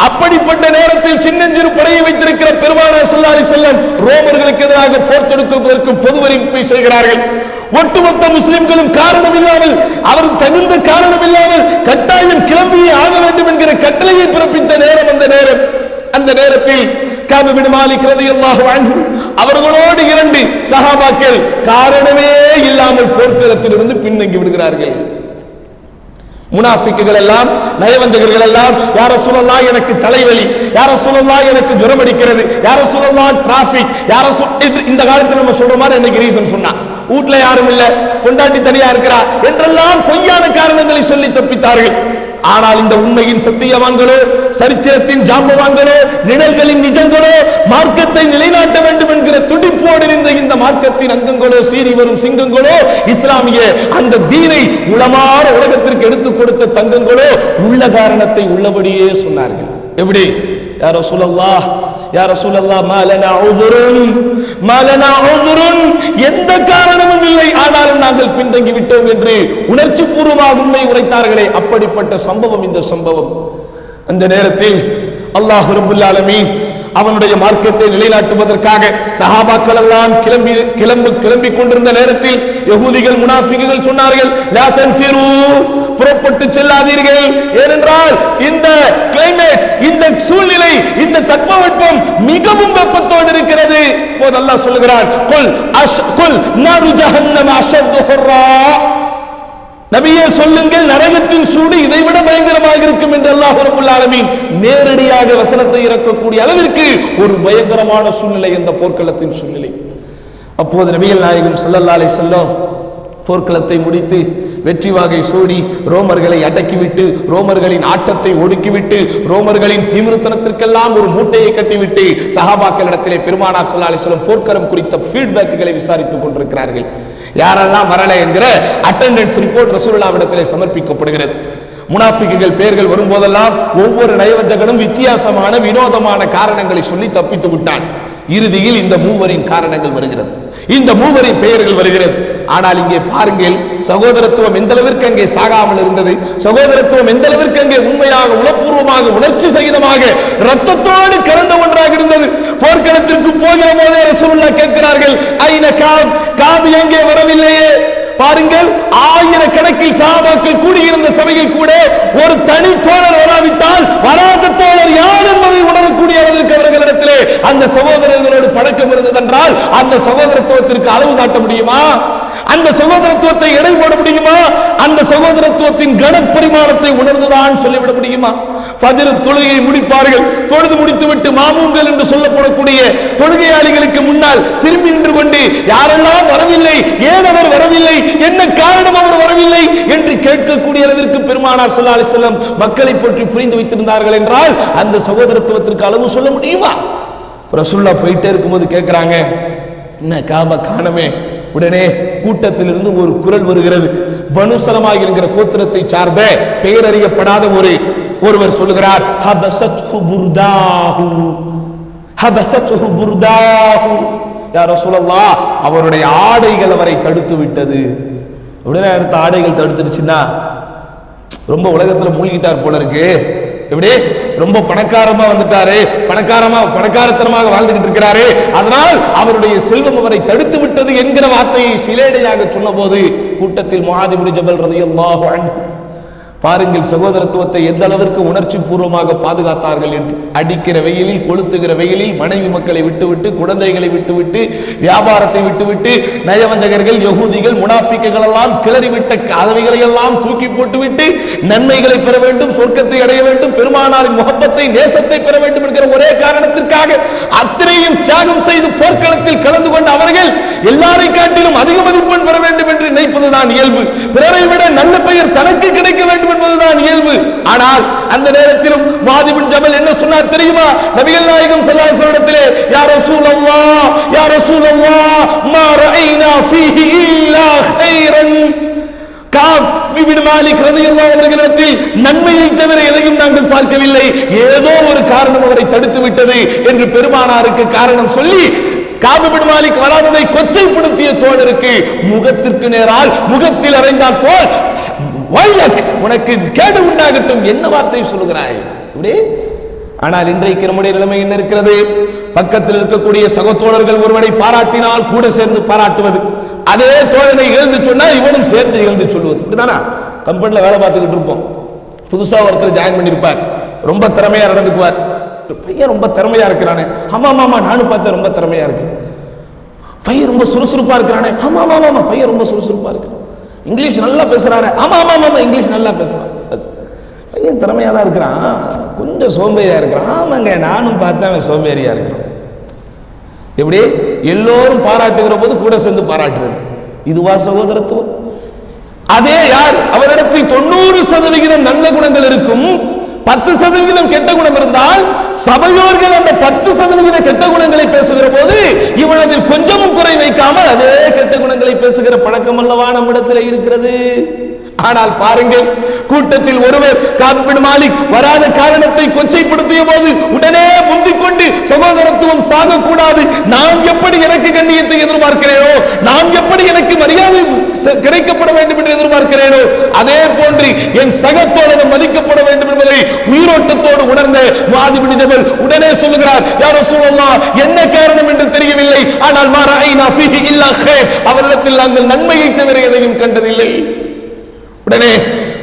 A: அப்படிப்பட்ட நேரத்தில் சின்னஞ்சிறு படையை வைத்திருக்கிற பெருமானார் ஸல்லல்லாஹு அலைஹி வஸல்லம் ரோமர்களுக்கு எதிராக போர் தொடுப்பதற்கு பொது அறிவிப்பை செய்கிறார்கள். ஒட்டுமொத்த முஸ்லிம்களும் காரணம் இல்லாமல், அவர் தகுந்த காரணம் இல்லாமல் கட்டாயம் கிளம்பியே ஆக வேண்டும் என்கிற கட்டளையை பிறப்பித்த நேரம் அந்த நேரத்தில் கஅப் பின் மாலிக் ரலியல்லாஹு அன்ஹு அவர்களோடு 2 சஹாபாக்கள் காரணமே இல்லாமல் போர்க்களத்திலிருந்து பின்தங்கி விடுகிறார்கள். முனாஃபிக்குகள் எல்லாம், நயவஞ்சகர்கள் எல்லாம், யா ரசூலல்லாஹ் எனக்கு தலைவலி, யா ரசூலல்லாஹ் எனக்கு ஜுரம் அடிக்கிறது, யா ரசூலல்லாஹ் டிராபிக், யா ரசூல் இந்த காலத்துல நம்ம சொல்ற மாதிரி எனக்கு ரீசன் சொன்னா, வீட்ல யாரும் இல்ல, பொண்டாட்டி தனியா இருக்கிறா என்றெல்லாம் பொய்யான காரணங்களை சொல்லி தப்பித்தார்கள். ஆனால் இந்த உண்மையின் சத்தியவான்களோ, சரித்திரத்தின் ஜாம்பவான்களோ, நிழல்களின் நிஜங்களோ, மார்க்கத்தை நிலைநாட்ட வேண்டும் என்கிற துடிப்போடு இருந்த இந்த மார்க்கத்தின் அங்கங்களோ, சீறி வரும் சிங்கங்களோ, இஸ்லாமிய அந்த தீனை உளமாற உலகத்திற்கு எடுத்துக் கொடுத்த தங்கங்களோ உள்ள காரணத்தை உள்ளபடியே சொன்னார்கள். எப்படி? யா ரசூலல்லாஹ், யா ரசூலல்லாஹ் மா லனா உذுருன், எந்த காரணமும் இல்லை, ஆனாலும் நாங்கள் பின்தங்கி விட்டோம் என்று உணர்ச்சி பூர்வமாக உண்மை உரைத்தார்களே, அப்படிப்பட்ட சம்பவம் இந்த சம்பவம். அந்த நேரத்தில் அல்லாஹ் ரப்பல் ஆலமீன் அவனுடைய மார்க்கத்தை நிலைநாட்டுவதற்காக சஹாபாக்கள் எல்லாம் கிளம்பி கொண்டிருந்த நேரத்தில் யகூதிகள், முனாஃபிக்குகள் சொன்னார்கள், லா தன்ஃபிரு, புறப்பட்டு செல்லாதீர்கள். ஏனென்றால் இந்த கிளைமேட், இந்த சூழ்நிலை, இந்த தட்பவெப்பம் மிகவும் வெப்பத்தோடு இருக்கிறது. போது அல்லாஹ் சொல்லுகிறான், குல் நாரு ஜஹன்னம அஷத்து ஹுர்ரா, நபியே சொல்லுங்கள், நரகத்தின் சூடு இதைவிட பயங்கரமாக இருக்கும் என்று அல்லாஹ் ரப்பல் ஆலமீன் நேரடியாக வசனத்தை இறக்கக்கூடிய அளவிற்கு ஒரு பயங்கரமான சூழ்நிலை இந்த போர்க்களத்தின் சூழ்நிலை. அப்போது நபிகள் நாயகம் ஸல்லல்லாஹு அலைஹி வஸல்லம் போர்க்களத்தை முடித்து வெற்றி வாகை சூடி ரோமர்களை அடக்கிவிட்டு, ரோமர்களின் ஆட்டத்தை ஒடுக்கிவிட்டு, ரோமர்களின் தீவிரத்தனத்திற்கெல்லாம் ஒரு மூட்டையை கட்டிவிட்டு சஹாபாக்களிடத்திலே பெருமானார் ஸல்லல்லாஹு அலைஹி வஸல்லம் போர்க்களம் குறித்த ஃபீட்பேக்குகளை விசாரித்துக் கொண்டிருக்கிறார்கள். யாரெல்லாம் வரல என்கிற அட்டெண்டன்ஸ் ரிப்போர்ட் ரசூலுல்லாஹ்விடத்திலே சமர்ப்பிக்கப்படுகிறது. முனாஃபிக்குகள் பெயர்கள் வரும்போதெல்லாம் ஒவ்வொரு நயவஞ்சகனும் வித்தியாசமான வினோதமான காரணங்களை சொல்லி தப்பித்து விட்டான். இறுதியில் இந்த மூவரின் காரணங்கள் வருகிறது, இந்த மூவரின் பெயர்கள் வருகிறது. ஆனால் இங்கே பாருங்கள், சகோதரத்துவம் எந்த அளவிற்கு அங்கே சாகாமல் இருந்தது, சகோதரத்துவம் எந்த அளவிற்கு அங்கே உண்மையாக, உளப்பூர்வமாக, உணர்ச்சி சகிதமாக, ரத்தத்தோடு கலந்த ஒன்றாக இருந்தது. போர்க்களத்திற்கு போகிற போதே ரசூலுல்லாஹ் கேட்கிறார்கள், ஐன காப், காப் எங்கே வரவில்லையே? பாருங்கள், ஆயிரக்கணக்கில் சஹாபாக்கள் கூடியிருந்த சபையில் கூட ஒரு தனி தோழர் வராவிட்டால் வராத தோழர் யார் என்பதை உணரக்கூடிய அளவிற்கு அவர்களிடத்திலே அந்த சகோதரர்களோடு பழக்கம் இருந்ததென்றால் அந்த சகோதரத்துவத்திற்கு அளவு காட்ட முடியுமா? அந்த சகோதரத்துவத்தை எடை போட முடியுமா? அந்த சகோதரத்துவத்தின் கனப்பரிமாணத்தை உணர்ந்துதான் சொல்லிவிட முடியுமா? ஃபஜ்ர் தொழுகையை முடிப்பார்கள், தொழுது முடித்துவிட்டு மாமூம்கள் என்று சொல்லப்படக்கூடிய தொழுகையாளிகளுக்கு முன்னால் திரும்பி நின்று கொண்டு யாரெல்லாம் வரவில்லை, ஏன் அவர் வரவில்லை, என்ன காரணம் அவர் வரவில்லை என்று கேட்கக்கூடிய அளவிற்கு பெருமானார் ஸல்லல்லாஹு அலைஹி வஸல்லம் மக்களை பற்றி புரிந்து வைத்திருந்தார்கள் என்றால் அந்த சகோதரத்துவத்திற்கு அளவு சொல்ல முடியுமா? ரசூலுல்லாஹ் போயிட்டே இருக்கும்போது கேட்கிறாங்க, என்ன காபா காணமே? உடனே கூட்டத்திலிருந்து ஒரு குரல் வருகிறது. பனு சலமா என்கிற கோத்திரத்தை சார்ந்த பெயரறியப்படாத ஒருவர் சொல்லுகிறார், ஹபஸத்ஹு புர்தாஹு, ஹபஸத்ஹு புர்தாஹு, யா ரசூலல்லாஹ் அவருடைய ஆடைகள் அவரை தடுத்து விட்டது. உடனே அடுத்த ஆடைகள் தடுத்துடுச்சுன்னா ரொம்ப உலகத்துல மூழ்கிட்டார் போல இருக்கு. எப்படி ரொம்ப பணக்காரமா வந்துட்டாரு, பணக்காரத்தனமாக வாழ்ந்துகிட்டு இருக்கிறாரு, அதனால் அவருடைய செல்வம் அவரை தடுத்து விட்டது என்கிற வார்த்தையை சிலேடையாக சொன்ன போது கூட்டத்தில் முஆத் இப்னு ஜபல் ரலியல்லாஹு அன்ஹு, பாருங்கள் சகோதரத்துவத்தை எந்த அளவிற்கு உணர்ச்சி பூர்வமாக பாதுகாத்தார்கள் என்று. அடிக்கிற வெயிலில், கொளுத்துகிற வெயிலில் மனைவி மக்களை விட்டுவிட்டு, குழந்தைகளை விட்டுவிட்டு, வியாபாரத்தை விட்டுவிட்டு, நயவஞ்சகர்கள், யகூதிகள், முனாஃபிக்குகள் எல்லாம் கிளறிவிட்ட கதவைகளை எல்லாம் தூக்கி போட்டுவிட்டு நன்மைகளை பெற வேண்டும், சொர்க்கத்தை அடைய வேண்டும், பெருமானாரின் முகப்பத்தை, நேசத்தை பெற வேண்டும் என்கிற ஒரே காரணத்திற்காக அத்தனையும் தியாகம் செய்து போர்க்களத்தில் கலந்து கொண்ட அவர்கள் எல்லாரை காட்டிலும் அதிக மதிப்பெண் பெற வேண்டும் என்று நினைப்பதுதான் இயல்பு. பிறரை விட நல்ல பெயர் தனக்கு கிடைக்க வேண்டும் என்பதுதான் இயல்பு. ஆனால் அந்த நேரத்திலும் முஆத் இப்னு ஜபல் என்ன சொன்னார் தெரியுமா? நபிகள் நாயகம் ஸல்லல்லாஹு அலைஹி வஸல்லம் இடத்திலே, யா ரசூலல்லாஹ், யா ரசூலல்லாஹ் மா ரஅய்னா ஃபீஹி இல்லா கைரன். காப் இப்னு மாலிக் ரலியல்லாஹு அன்ஹு அவர்களிடத்தில் நன்மையை தவிர எதையும் நாங்கள் பார்க்கவில்லை, ஏதோ ஒரு காரணம் அவரை தடுத்து விட்டது என்று பெருமானாருக்கு காரணம் சொல்லி காப் இப்னு மாலிக் வராததை கொச்சைப்படுத்திய தோழருக்கு முகத்திற்கு நேரால் முகத்தில் அறைந்தால் போல் உனக்கு கேடு உண்டாகட்டும், என்ன வார்த்தை சொல்லுகிறாய்? ஆனால் இன்றைக்கு நம்முடைய நிலைமை என்ன இருக்கிறது? பக்கத்தில் இருக்கக்கூடிய சகோதரர்கள் ஒருவனை பாராட்டினால் கூட சேர்ந்து பாராட்டுவது, அதே தோழனை எழுந்து சொன்னால் இவனும் சேர்ந்து எழுந்து சொல்லுவது. இப்படிதானா? கம்பெனியில் வேலை பார்த்துக்கிட்டு இருப்போம், புதுசா ஒருத்தர் ஜாயின் பண்ணிருப்பார், ரொம்ப திறமையா நடந்துக்குவார். பையன் ரொம்ப திறமையா இருக்கிறானே, ஆமா ஆமா நானும் பார்த்தேன் ரொம்ப திறமையா இருக்கு. பையன் ரொம்ப சுறுசுறுப்பா இருக்கிறானே, ஆமா ஆமா ஆமா பையன் ரொம்ப சுறுசுறுப்பா இருக்கு. இங்கிலீஷ் நல்லா பேசுறாரு, ஆமா ஆமா ஆமா இங்கிலீஷ் நல்லா பேசுறான். பையன் திறமையா தான் இருக்கிறான், கொஞ்சம் சோம்பேறியா இருக்கிறான். ஆமாங்க நானும் பார்த்தேன் சோம்பேறியா இருக்கிறான். எப்படி எல்லோரும் பாராட்டுகிற போது கூட சேர்ந்து பாராட்டுறது, இதுவா சகோதரத்துவம்? அதே யார் அவரிடத்தில் 90% நல்ல குணங்கள் இருக்கும், 10% கெட்ட குணம் இருந்தால் சபையோர்கள் அந்த 10% கெட்ட குணங்களை பேசுகிற போது இவனதில் கொஞ்சமும் குறை வைக்காமல் அதே கெட்ட குணங்களை பேசுகிற பழக்கம் அல்லவா நம்மிடத்தில் இருக்கிறது. ஆனால் பாருங்கள், கூட்டத்தில் ஒருவர் காப் பின் மாலிக் வராத காரணத்தை கொச்சைப்படுத்திய போது உடனே முந்திக் கொண்டு சகோதரத்துவம் சாகக்கூடாது, நாம் எப்படி எனக்கு கண்ணியத்தை எதிர்பார்க்கிறேனோ, நாம் எப்படி எனக்கு மரியாதை கிடைக்கப்பட வேண்டும் என்று எதிர்பார்க்கிறேனோ, அதே போன்று என் சகத்தோழனும் மதிக்கப்பட வேண்டும் என்பதை உயிரோட்டத்தோடு உணர்ந்த முஆத் பின் ஜபல் உடனே சொல்லுகிறார், யா ரசூலல்லாஹ் என்ன காரணம் என்று தெரியவில்லை, ஆனால் மா ரஅய்னா ஃபீஹி இல்லா கைர், அவரிடத்தில் நாங்கள் நன்மையை தவிர எதையும் கண்டதில்லை. உடனே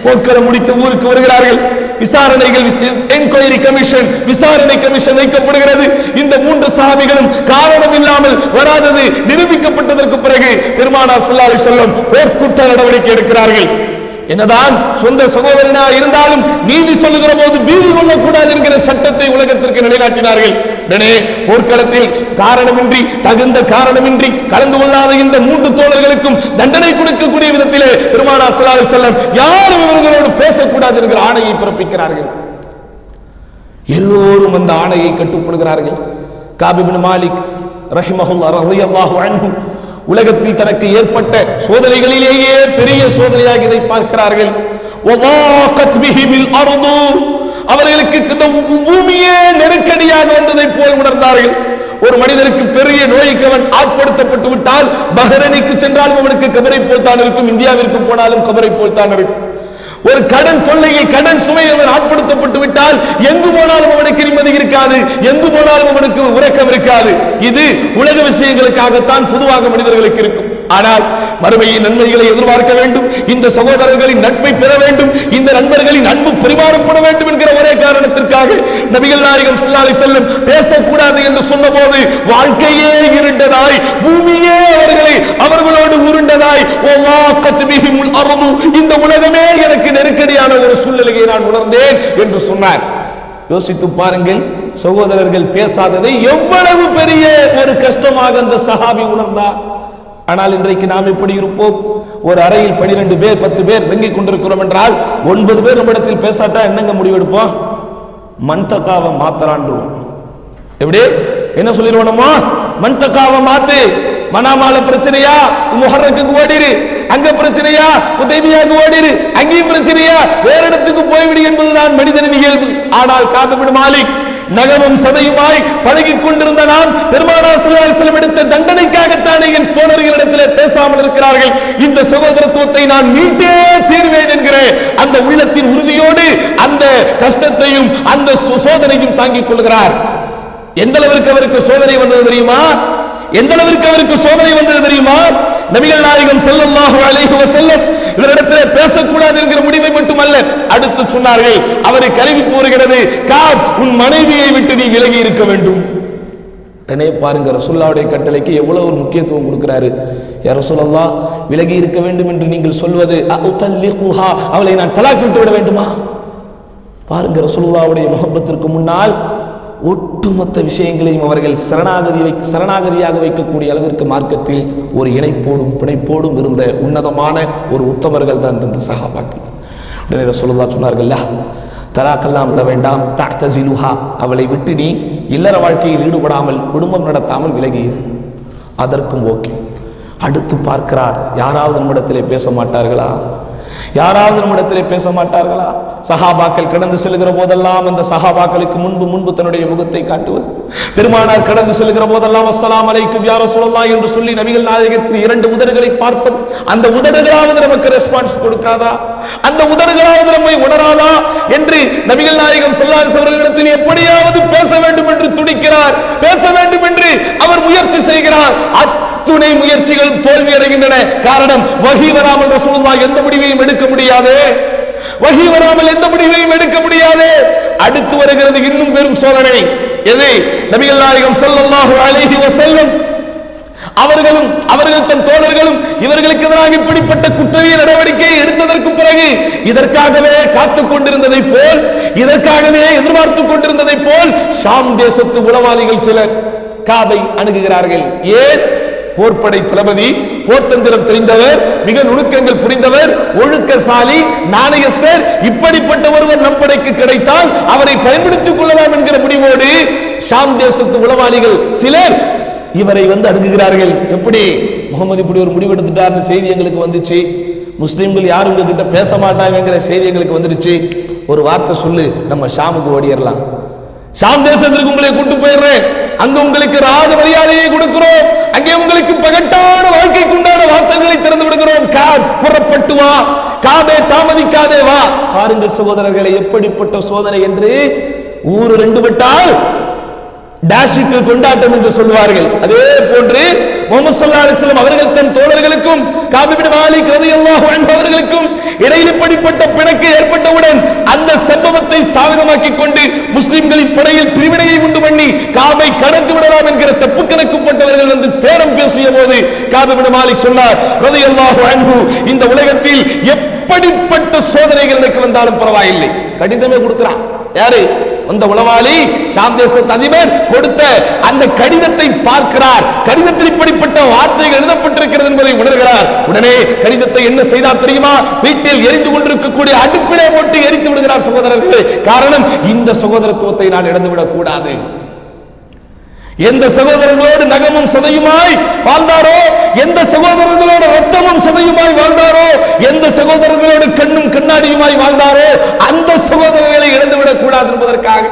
A: போர்க்களம் முடித்து ஊருக்கு வருகிறார்கள். விசாரணைகள், என்கொயரி கமிஷன், விசாரணை கமிஷன் வைக்கப்படுகிறது. இந்த 3 சஹாபிகளும் காரணம் இல்லாமல் வராதது நிரூபிக்கப்பட்டதற்கு பிறகு பெருமானார் ஸல்லல்லாஹு அலைஹி வஸல்லம் போர்க்குற்ற நடவடிக்கை எடுக்கிறார்கள். என்னதான் சொந்த சகோதரனா இருந்தாலும் நீதி சொல்லுகிற போது பீதி கொள்ளக்கூடாது என்கிற சட்டத்தை உலகத்திற்கு நிலைநாட்டினார்கள். உடனே போர்க்களத்தில் காரணமின்றி, தகுந்த காரணமின்றி கலந்து கொள்ளாத இந்த 3 தோழர்களுக்கும் தண்டனை கொடுக்கக்கூடிய விதத்திலே பெருமானார் ஸல்லல்லாஹு அலைஹி வஸல்லம் யாரும் இவர்களோடு பேசக்கூடாது என்கிற ஆணையை பிறப்பிக்கிறார்கள். எல்லோரும் அந்த ஆணையை கட்டுப்படுகிறார்கள். காப் பின் மாலிக் ரஹிமஹுல்லாஹ் ரலியல்லாஹு அன்ஹு உலகத்தில் தனக்கு ஏற்பட்ட சோதனைகளிலேயே பெரிய சோதனையாக இதை பார்க்கிறார்கள். அவர்களுக்கு இந்த பூமியே நெருக்கடியாக வந்ததை போல் உணர்ந்தார்கள். ஒரு மனிதனுக்கு பெரிய நோய்க்கு அவன் ஆட்படுத்தப்பட்டு விட்டால் பஹ்ரைனுக்கு சென்றாலும் அவனுக்கு கபரை போல் தான் இருக்கும், இந்தியாவிற்கு போனாலும் கபரை போல் தான் இருக்கும். ஒரு கடன் தொல்லையில் கடன் சுமை அவன் ஆட்படுத்தப்பட்டு விட்டால் எங்கு போனாலும் அவனுக்கு நிம்மதி இருக்காது, எங்கு போனாலும் அவனுக்கு உறக்கம் இருக்காது. இது உலக விஷயங்களுக்காகத்தான் பொதுவாக மனிதர்களுக்கு இருக்கும். ஆனால் மறுமையின் நன்மைகளை எதிர்பார்க்க வேண்டும், இந்த சகோதரர்களின் நட்பை பெற வேண்டும், இந்த நண்பர்களின் அன்பு பரிமாறப்பட வேண்டும் என்கிற ஒரே காரணத்திற்காக நபிகள் நாயகம் ஸல்லல்லாஹு அலைஹி வஸல்லம் பேசக்கூடாது என்று சொன்னபோது வாழ்க்கையே இருண்டதாய், பூமியே அவர்களோடு உருண்டதாய், இந்த உலகமே எனக்கு நெருக்கடியான ஒரு சூழ்நிலையை நான் உணர்ந்தேன் என்று சொன்னார். யோசித்து பாருங்கள், சகோதரர்கள் பேசாததை எவ்வளவு பெரிய ஒரு கஷ்டமாக அந்த சஹாபி உணர்ந்தார். ஆனால் இன்றைக்கு நாம் எப்படி இருப்போம்? ஒரு அறையில் 12 பேர் 10 பேர் தங்கிக் கொண்டிருக்கிறோம் என்றால் 9 பேர் நம்மிடத்தில் பேசாட்டா என்னங்க முடிவெடுப்போம்? மன்தகாவை மாத்தலான்றுவோம். எப்படி என்ன சொல்லிடுவோமா? மன்தகாவை மாத்து, மனாமால பிரச்சனையா முஹர்ரக்கு ஓடிரு, அங்க பிரச்சனையா ஹுதைபியாக்கு ஓடிரு, அங்கேயும் பிரச்சனையா வேற இடத்துக்கு போய்விடு என்பதுதான் மனிதனின் இயல்பு. ஆனால் காப் பின் மாலிக் நகமும் சதையுமாய் பழகிக் கொண்டிருந்த நாம் பெருமானார் ஸல்லல்லாஹு அலைஹி வஸல்லம் எடுத்த தண்டனைக்காகத்தானே என் சோதரர்களிடத்திலே பேசாமல் இருக்கிறார்கள். இந்த சகோதரத்துவத்தை நான் மீட்டே தீர்வேன் என்கிற அந்த உள்ளத்தின் உறுதியோடு அந்த கஷ்டத்தையும் அந்த சோதனையும் தாங்கிக் கொள்கிறார். எந்த அளவிற்கு அவருக்கு சோதனை வந்தது தெரியுமா? எந்த அளவிற்கு அவருக்கு சோதனை வந்தது தெரியுமா? நபிகள் நாயகம் ஸல்லல்லாஹு அலைஹி வஸல்லம் இவரிடத்திலே பேசக்கூடாது என்கிற முடிவை மட்டுமல்ல, அடுத்து சொன்னார்கள், அவருக்கு அறிவிப்பு வருகிறது, காப் உன் மனைவியை விட்டு நீ விலகி இருக்க வேண்டும். உடனே பாருங்க, ரசூலுல்லாஹ்வுடைய கட்டளைக்கு எவ்வளவு ஒரு முக்கியத்துவம் கொடுக்கிறாரு. யா ரசூலல்லாஹ், விலகி இருக்க வேண்டும் என்று நீங்கள் சொல்வது அஉதல்லிகுஹா, அவளை நான் தலாக் விட்டு விட வேண்டுமா? பாருங்க, ரசூலுல்லாஹ்வுடைய முஹப்பத்திற்கு முன்னால் ஒட்டுமொத்த விஷயங்களையும் அவர்கள் சரணாகதியாக வைக்கக்கூடிய அளவிற்கு மார்க்கத்தில் ஒரு இணைப்போடும் பிணைப்போடும் இருந்த உன்னதமான ஒரு உத்தமர்கள் தான் இந்த சஹாபாக்கள். உடனே ரசூலுல்லாஹ் சொன்னார்கள், தலாக்கெல்லாம் விட வேண்டாம், தஅ்தஸிலுஹா, அவளை விட்டு நீ இல்லற வாழ்க்கையில் ஈடுபடாமல் குடும்பம் நடத்தாமல் விலகியிரு. அதற்கும் ஓகே. அடுத்து பார்க்கிறார், யாராவது நம்மிடத்திலே பேச மாட்டார்களா? யாராவது நம்மிடத்திலே பேச மாட்டார்களா? சஹாபாக்கள் கடந்து செல்கிற போதெல்லாம் அந்த சஹாபாக்களுக்கு முன்பு தன்னுடைய முகத்தை காட்டுவது, பெருமானார் கடந்து செல்கிற போதெல்லாம் அஸ்ஸலாமு அலைக்கும் யா ரசூலல்லாஹ் என்று சொல்லி நபிகள் நாயகத்தின் 2 உதடுகளை பார்ப்பது, அந்த உதடுகளாவது நமக்கு ரெஸ்பான்ஸ் கொடுக்காதா? அந்த உதடுகளாவது நம்மை உணராதா என்று நபிகள் நாயகம் ஸல்லல்லாஹு அலைஹி வஸல்லம் எப்படியாவது பேச வேண்டும் என்று துடிக்கிறார், பேச வேண்டும் என்று அவர் முயற்சி செய்கிறார். துணை முயற்சிகள் தோல்வி அடைகின்றன. காரணம், வஹி வராமல் ரசூலுல்லாஹ் எந்த முடிவையும் எடுக்க முடியாது. வஹி வராமல் எந்த முடிவையும் எடுக்க முடியாது. அடுத்து வருகிறது இன்னும் பெரும் சோதனை. எது? நபிகள் நாயகம் ஸல்லல்லாஹு அலைஹி வஸல்லம் அவர்கள் தன் தோழர்களும் இவர்களுக்கு எதிராக இப்படிப்பட்ட குற்றவிய நடவடிக்கையை எடுத்ததற்கு பிறகு இதற்காகவே காத்துக் கொண்டிருந்ததை போல், இதற்காகவே எதிர்பார்த்துக் கொண்டிருந்ததை போல் ஷாம் தேசத்து உளவாளிகள் சிலர் காபை அணுகுகிறார்கள். ஏன்? போர்ப்படை தளபதி, போர்த்தந்திரம் தெரிந்தவர், மிக நுணுக்கங்கள் புரிந்தவர், ஒழுக்கசாலி, நாணயஸ்தர், இப்படிப்பட்ட ஒருவர் நம் படைக்கு கிடைத்தால் அவரை பயன்படுத்திக் கொள்ளலாம் என்கிற முடிவோடு ஷாம் தேசத்து உளவாளிகள் சிலர் இவரை அணுகுகிறார்கள். எப்படி? முகமது இப்படி ஒரு முடிவு எடுத்துட்டார்னு செய்தி எங்களுக்கு வந்துச்சு, முஸ்லிம்கள் யாரும் உங்ககிட்ட பேச மாட்டாங்கிற செய்தி எங்களுக்கு வந்துடுச்சு, ஒரு வார்த்தை சொல்லு, நம்ம ஷாமுக்கு ஓடிடலாம், ஷாம் தேசத்திற்கு உங்களை கூட்டு போயிடுறேன், அங்க உங்களுக்கு ராஜ மரியாதையை கொடுக்கிறோம், அங்கே உங்களுக்கு பகட்டான வாழ்க்கைக்கு உண்டான வாசல்களை திறந்து விடுகிறோம், புறப்பட்டு வா, காபே தாமதிக்காதே வா. பாருங்கள் சகோதரர்களை, எப்படிப்பட்ட சோதனை என்று. ஊரு 2 விட்டால் டாஷிக்கு கொண்டாட்டம் என்று சொல்வார்கள். அதே போன்று முஹம்மது ஸல்லல்லாஹு அலைஹி வஸல்லம் அவர்கள் தன் தோழர்களுக்கும் காப் இப்னு மாலிக் ரலியல்லாஹு அன்ஹு அவர்களுக்கும் இடையில் இப்படிப்பட்ட பிணக்கு ஏற்பட்டவுடன் அந்த சம்பவத்தை சாதகமாக்கிக் கொண்டு முஸ்லிம்களின் படையில் பிரிவினையை உண்டு பண்ணி காபை கடந்து விடலாம் என்கிற தப்பு கணக்குப்பட்டவர்கள் பேரம் பேசிய போது காப் இப்னு மாலிக் சொன்னார் ரலியல்லாஹு அன்ஹு, இந்த உலகத்தில் எப்படிப்பட்ட சோதனைகள் எனக்கு வந்தாலும் பரவாயில்லை. கடிதமே கொடுக்கிறான். யாரு? அந்த உளவாளி, ஷாம் தேசத்து அதிபர் கொடுத்த அந்த கடிதத்தை பார்க்கிறார். கடிதத்தில் இப்படிப்பட்ட வார்த்தைகள் எழுதப்பட்டிருக்கிறது என்பதை உணர்கிறார். உடனே கடிதத்தை என்ன செய்தார் தெரியுமா? வீட்டில் எரிந்து கொண்டிருக்கக்கூடிய அடுப்பிலே போட்டு எரித்து விடுகிறார் சகோதரர்களே. காரணம், இந்த சகோதரத்துவத்தை நான் இழந்துவிடக் கூடாது. எந்த சகோதரர்களோடு நகமும் சதையுமாய் வாழ்ந்தாரோ, எந்த சகோதரர்களோடு ரத்தமும் சதையுமாய் வாழ்ந்தாரோ, எந்த சகோதரர்களோடு கண்ணும் கண்ணாடியுமாய் வாழ்ந்தாரோ, அந்த சகோதரர்களை இழந்துவிடக் கூடாது என்பதற்காக,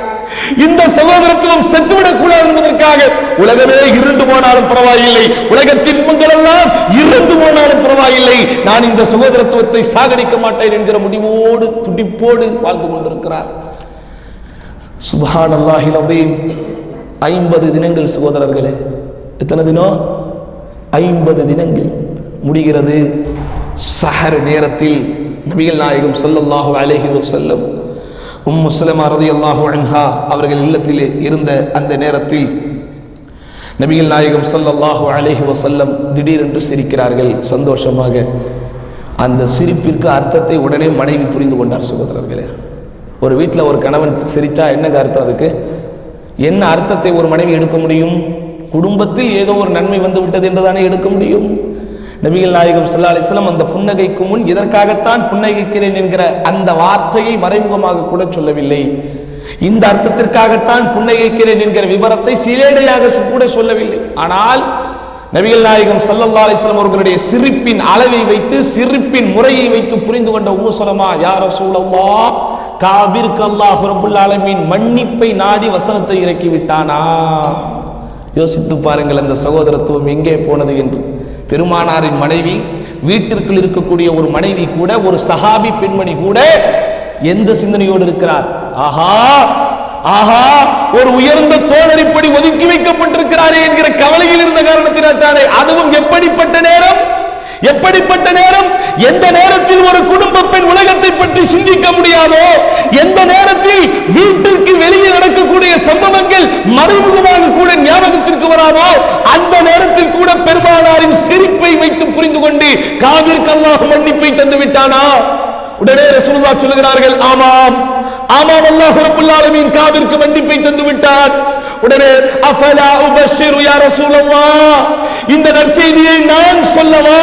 A: இந்த சகோதரத்துவம் செத்துவிடக் கூடாது என்பதற்காக உலகமே இருண்டு போனாலும் பரவாயில்லை, உலகத்தின் இன்பங்கள் எல்லாம் இருண்டு போனாலும் பரவாயில்லை, நான் இந்த சகோதரத்துவத்தை சாகடிக்க மாட்டேன் என்கிற முடிவோடு துடிப்போடு வாழ்ந்து கொண்டிருக்கிறார். சுப்ஹானல்லாஹில் அஸீம். 50 தினங்கள் சகோதரர்களே. எத்தனை தினம்? 50 தினங்கள் முடிகிறது. சஹர் நேரத்தில் நபிகள் நாயகம் ஸல்லல்லாஹு அலைஹி வஸல்லம் உம்மு ஸலமா ரலியல்லாஹு அன்ஹா அவர்கள் இல்லத்திலே இருந்த அந்த நேரத்தில் நபிகள் நாயகம் ஸல்லல்லாஹு அலைஹி வஸல்லம் திடீரென்று சிரிக்கிறார்கள் சந்தோஷமாக. அந்த சிரிப்பிற்கு அர்த்தத்தை உடனே மனைவி புரிந்து கொண்டார் சகோதரர்களே. ஒரு வீட்டில் ஒரு கணவன் சிரிச்சா என்னங்க அர்த்தம்? அதுக்கு என்ன அர்த்தத்தை ஒரு மனைவி எடுக்க முடியும்? குடும்பத்தில் ஏதோ ஒரு நன்மை வந்து விட்டது என்றுதானே எடுக்க முடியும். நபிகள் நாயகம் ஸல்லல்லாஹு அலைஹி வஸல்லம் அந்த புன்னகைக்கு முன் இதற்காகத்தான் புன்னகைக்கிறேன் என்கிற அந்த வார்த்தையை மறைமுகமாக கூட சொல்லவில்லை. இந்த அர்த்தத்திற்காகத்தான் புன்னகைக்கிறேன் என்கிற விவரத்தை சிலேடையாக கூட சொல்லவில்லை. ஆனால் நபிகள் நாயகம் ஸல்லல்லாஹு அலைஹி வஸல்லம் அவர்களுடைய சிரிப்பின் அளவை வைத்து, சிரிப்பின் முறையை வைத்து புரிந்து கொண்ட உம்மு ஸலமா, யா ரசூலல்லாஹ், காபிற்கு அல்லாஹ் ரப்புல் ஆலமீன் மன்னிப்பை நாடி வசனத்தை இறக்கி விட்டானா? யோசித்து பாருங்கள், அந்த சகோதரத்துவம் எங்கே போனது என்று. பெருமானாரின் மனைவி, வீட்டிற்குள் இருக்கக்கூடிய ஒரு மனைவி கூட, ஒரு சஹாபி பெண்மணி கூட எந்த சிந்தனையோடு இருக்கிறார்? ஆஹா ஆஹா, ஒரு உயர்ந்த தோழர் இப்படி ஒதுக்கி வைக்கப்பட்டிருக்கிறாரே என்கிற கவலையில் இருந்த காரணத்தினால் தானே. அதுவும் எப்படிப்பட்ட நேரம், எப்படிப்பட்ட நேரம், எந்த நேரத்தில் ஒரு குடும்ப பெண் உலகத்தை பற்றி சிந்திக்க முடியாதோ, எந்த நேரத்தில் வீட்டிற்கு வெளியே நடக்கக்கூடிய சம்பவங்கள் மறைமுகமாக கூட ஞாபகத்திற்கு வராதோ, அந்த நேரத்தில் கூட பெருமானாரின் சிரிப்பை வைத்து புரிந்து கொண்டு காபிற்கு அல்லாஹ் மன்னிப்பை தந்து விட்டானா? உடனே ரசூலுல்லாஹ் சொல்கிறார்கள், ஆமாம் ஆமாம், அல்லாஹ் ரப்பல் ஆலமீன் காபிற்கு மன்னிப்பை தந்து விட்டார். உடனே அஃபலா உபஷிரு யா ரசூலல்லாஹ், இந்த நற்செய்தியை நான் சொல்லவா,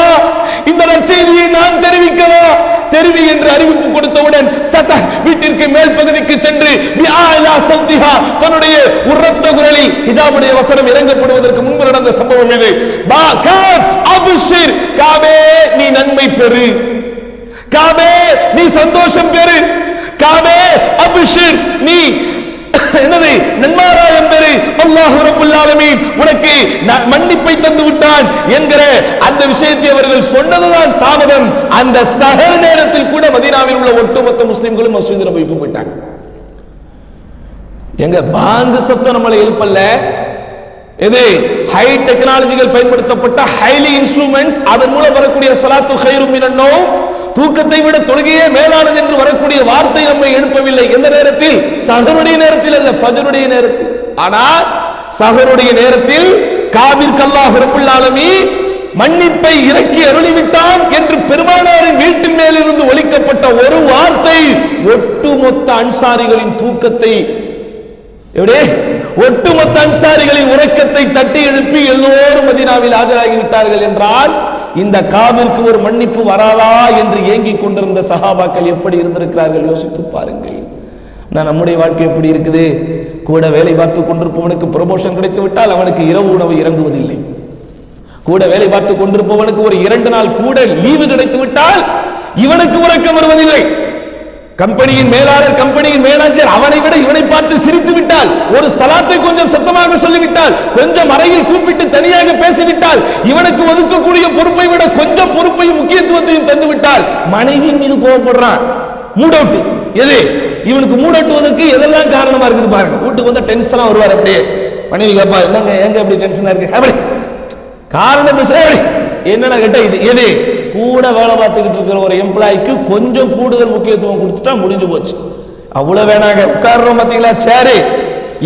A: இந்த நற்செய்தியை நான் தெரிவிக்கவா? தெரிவி என்று அறிவிப்பு கொடுத்தவுடன் சதஹ் வீட்டிற்கு மேல் பகுதிக்கு சென்று பிஆலா சௌதிஹா, தன்னுடைய உரத்த குரலில் ஹிஜாபுடைய வசனம் இறங்கப்படுவதற்கு முன்பு நடந்த சம்பவம் இது. அப்ஷிர், காபே நீ நன்மை பெறு, காபே நீ சந்தோஷம் பெறு, காபே அபிஷிர் நீ என்னது நன்மாராயம் பெறு, அல்லாஹ் ரப்பல் ஆலமீன் உனக்கு மன்னிப்பை தந்து விட்டான் என்கிற அந்த விஷயத்தை அவர்கள் சொன்னதுதான் தாமதம். அந்த சஹர் நேரத்தில் கூட மதீனாவில் உள்ள ஒட்டுமொத்த முஸ்லிம்களும் மஸ்ஜித் நபவிக்கு போயிட்டாங்க. எங்க பாங்கு சத்தம் நம்மளை எழுப்பல்ல, இது ஹை டெக்னாலஜிகள் பயன்படுத்தப்பட்ட ஹைலி இன்ஸ்ட்ருமெண்ட்ஸ், அதன் மூலம் வரக்கூடிய ஸலாத்து கைரும் மினன் நௌம், தூக்கத்தை விட தொழுகையே மேலானது என்று வரக்கூடிய வார்த்தை நம்மை எழுப்பவில்லை. எந்த நேரத்தில்? சஹருடைய நேரத்தில் அல்ல, ஃபஜ்ருடைய நேரத்தில். ஆனால் சஹருடைய நேரத்தில் காபிற்கு அல்லாஹ் ரப்பல் ஆலமீன் மன்னிப்பை இறக்கி அருளிவிட்டான் என்று பெருமானாரின் வீட்டின் மேல் இருந்து ஒலிக்கப்பட்ட ஒரு வார்த்தை ஒட்டுமொத்த அன்சாரிகளின் தூக்கத்தை, ஒட்டுமொத்த அன்சாரிகளின் உறக்கத்தை தட்டி எழுப்பி எல்லோரும் மதீனாவில் ஆஜராகிவிட்டார்கள் என்றால் இந்த காபிற்கு ஒரு மன்னிப்பு வராதா என்று ஏங்கிக் கொண்டிருந்த சஹாபாக்கள் எப்படி இருந்திருக்கிறார்கள் யோசித்து பாருங்கள். நம்முடைய வாழ்க்கை எப்படி இருக்குது? கூட வேலை பார்த்து கொண்டிருப்பவனுக்கு ப்ரமோஷன் கிடைத்து விட்டால் அவனுக்கு இரவு உணவு இறங்குவதில்லை. கூட வேலை பார்த்து கொண்டிருப்பவனுக்கு ஒரு 2 நாள் கூட லீவு கிடைத்து விட்டால் இவனுக்கு உறக்கம் வருவதில்லை. கம்பெனியின் மேலாளர், கம்பெனியின் மேனேஜர் அவனை விட இவனை பார்த்து சிரித்து விட்டால், ஒரு சலாத்தை கொஞ்சம் சத்தமாக சொல்லிவிட்டால், கொஞ்சம் அறையில் கூப்பிட்டு தனியாக பேசிவிட்டால், இவனுக்கு ஒதுக்கக்கூடிய பொறுப்பை விட கொஞ்சம் பொறுப்பையும் முக்கியத்துவத்தையும் தந்து விட்டால் மனைவியின் மீது கோபப்படுறான். Mood out. எது இவனுக்கு மூட் அவுட்டுவதற்கு எதெல்லாம் காரணமா இருக்குது பாருங்க. வீட்டுக்கு வந்து டென்ஷனா வருவார். அப்படியே மனைவி கேப்பா, என்னங்க ஏங்க அப்படி டென்ஷனா இருக்கு? அப்படி காரணத்தை சொல்லி என்னன்னா கேட்டா, இது எது கூட வேலை பார்த்துக்கிட்டு இருக்கிற ஒரு எம்ப்ளாய்க்கு கொஞ்சம் கூடுதல் முக்கியத்துவம் கொடுத்துட்டா முடிஞ்சு போச்சு. அவ்வளவு வேணாங்க. உட்கார்றோம் பாத்தீங்களா சேரு,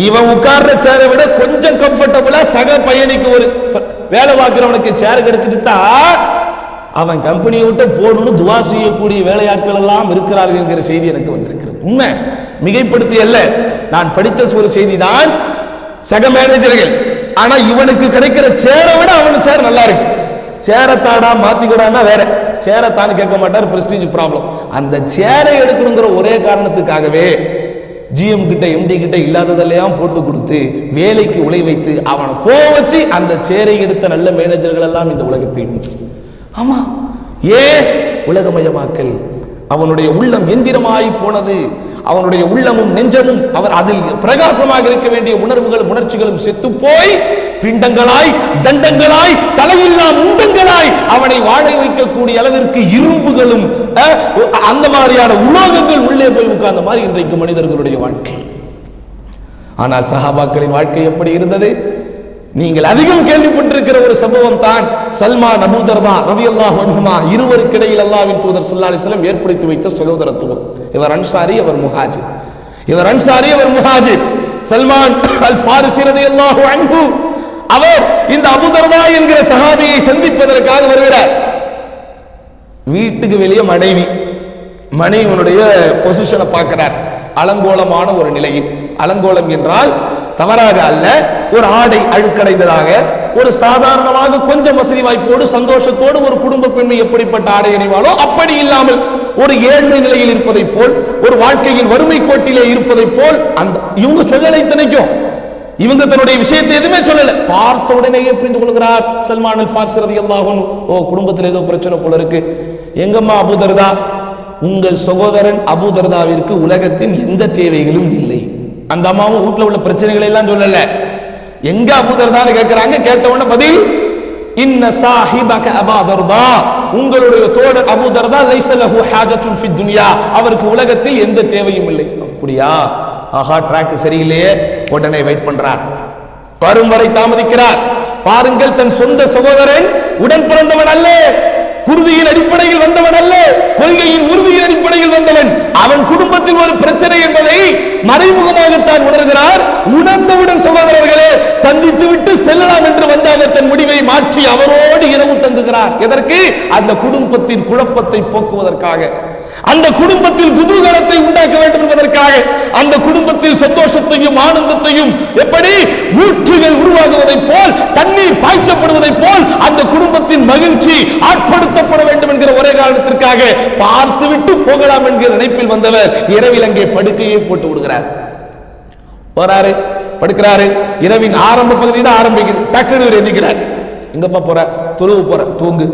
A: இவன் உட்கார்ற சேரை விட கொஞ்சம் கம்ஃபர்டபுளா சக பயணிக்கு ஒரு வேலை பார்க்கிறவனுக்கு சேர் கிடைச்சிட்டு அவன் கம்பெனியை விட்டு போடணும்னு துவா செய்யக்கூடிய வேலையாட்கள் எல்லாம் இருக்கிறார்கள் என்கிற செய்தி எனக்கு வந்திருக்கிறது. உண்மை, மிகைப்படுத்தி அல்ல, நான் படித்த ஒரு செய்தி தான். சக மேனேஜர்கள், ஆனா இவனுக்கு கிடைக்கிற சேரை விட அவனுக்கு சேர் நல்லா இருக்கு. சேரத்தாடா மாத்திக்கூடாதுன்னா வேற, சேரத்தான்னு கேட்க மாட்டார், பிரஸ்டீஜ் ப்ராப்ளம். அந்த சேரை எடுக்கணுங்கிற ஒரே காரணத்துக்காகவே ஜிஎம் கிட்ட எம்டி கிட்ட இல்லாததெல்லாம் போட்டு கொடுத்து வேலைக்கு உழை வைத்து அவனை வச்சு அந்த சேரை எடுத்த நல்ல மேனேஜர்கள் எல்லாம் இந்த உலகத்தில் உண்டு. ஆமா, ஏன்? உலகமயமாக்கல். அவனுடைய உள்ளம் எந்திரமாய் போனது. அவனுடைய உள்ளமும் நெஞ்சமும் அவர் அதில் பிரகாசமாக இருக்க வேண்டிய உணர்வுகளும் உணர்ச்சிகளும் செத்து போய் பிண்டங்களாய், தண்டங்களாய், தலையில்லா முண்டங்களாய் அவனை வாழ வைக்கக்கூடிய அளவிற்கு இரும்புகளும் அந்த மாதிரியான உலோகங்கள் உள்ளே போய் உட்கார்ந்த மாதிரி இன்றைக்கு மனிதர்களுடைய வாழ்க்கை. ஆனால் சஹாபாக்களின் வாழ்க்கை எப்படி இருந்தது? நீங்கள் அதிகம் கேள்விப்பட்டிருக்கிற ஒரு சம்பவம் தான் சல்மான், அபூ தர்தா ரலியல்லாஹு அன்ஹுமா இருவருக்கு இடையில் அல்லாஹ்வின் தூதர் ஸல்லல்லாஹு அலைஹி வஸல்லம் ஏற்படுத்தி வைத்த சகோதரத்துவம். இவர் அன்சாரி, அவர் முஹாஜிர். இவர் அன்சாரி, அவர் முஹாஜிர். சல்மான் அல் ஃபாரிஸி ரலியல்லாஹு அன்ஹு அவர் இந்த அபூ தர்தா என்கிற சஹாபியை சந்திப்பதற்காக வருகிறார். வீட்டுக்கு வெளியே மனைவியினுடைய பொசிஷனை பார்க்கிறார். அலங்கோலமான ஒரு நிலையில், அலங்கோலம் என்றால் தவறாக அல்ல, ஒரு ஆடை அழுக்கடைந்ததாக, ஒரு சாதாரணமாக கொஞ்சம் வசதி வாய்ப்போடு சந்தோஷத்தோடு ஒரு குடும்ப பெண்மை எப்படிப்பட்ட ஆடை அணிவாளோ அப்படி இல்லாமல் ஒரு ஏழ்மை நிலையில் இருப்பதை போல், ஒரு வாழ்க்கையின் வறுமை கோட்டிலே இருப்பதை போல் அந்த இவங்க சொல்லலை. இத்தனைக்கும் இவங்க தன்னுடைய விஷயத்தை எதுவுமே சொல்லல. பார்த்த உடனேயே புரிந்து கொள்கிறார் சல்மான் அல் ஃபாரிஸி ரலியல்லாஹு அன்ஹு, ஓ குடும்பத்தில் ஏதோ பிரச்சனை போல இருக்கு. எங்கம்மா அபூ தர்தா? உங்கள் சகோதரன் அபூ தர்தாவிற்கு உலகத்தின் எந்த தேவைகளும் இல்லை. அந்த அம்மாவும் வீட்டுல உள்ள பிரச்சனைகளை எல்லாம் சொல்லல. எங்க அபூ தர்தான்னு கேட்கிறாங்க. கேட்ட உடனே பதில், இன்ன சாஹிபக அபூ தர்தா, உங்களுடைய தோழர் அபூ தர்தா லைஸ லஹு ஹாஜத்துன் ஃபித் துன்யா, அவருக்கு உலகத்தில் எந்த தேவையும் இல்லை. அப்படியா? ஆஹா, ட்ராக் சரியில்லையே. உடனே வெயிட் பண்றார். வரும் வரை தாமதிக்கிறார். பாருங்கள், தன் சொந்த சகோதரன் உடன் பிறந்தவன் அல்ல, குருதியின் அடிப்படையில் வந்தவன் அல்ல, கொள்கையின் உறுதியின் அடிப்படையில் வந்தவன். அவன் குடும்பத்தில் ஒரு பிரச்சனை என்பதை மறைமுகமாகத்தான் உணர்கிறார். உணர்ந்தவுடன் சகோதரர்களே சந்தித்து விட்டு செல்லலாம் என்று வந்த அவர் தன் முடிவை மாற்றி அவரோடு இரவு தங்குகிறார். எதற்கு? அந்த குடும்பத்தின் குழப்பத்தை போக்குவதற்காக, அந்த குடும்பத்தில் குதூகலத்தை உண்டாக்க வேண்டும் என்பதற்காக, அந்த குடும்பத்தில் சந்தோஷத்தையும் ஆனந்தத்தையும் எப்படி ஊற்றுகள் உருவாகுவதை போல், தண்ணீர் பாய்ச்சப்படுவதை போல் அந்த குடும்பத்தின் மகிழ்ச்சி ஆட்படுத்தப்பட வேண்டும் என்கிற ஒரே காரணத்திற்காக பார்த்துவிட்டு போகலாம் என்கிற நினைப்பில் வந்தவர் இரவில் அங்கே படுக்கையை போட்டு விடுகிறார். போறாரு, படுக்கிறாரு. இரவின் ஆரம்ப பகுதி தான் ஆரம்பிக்குது. டக்குனு எந்திக்கிறார். எங்கப்பா போற? தொழுவு போற. தூங்கு.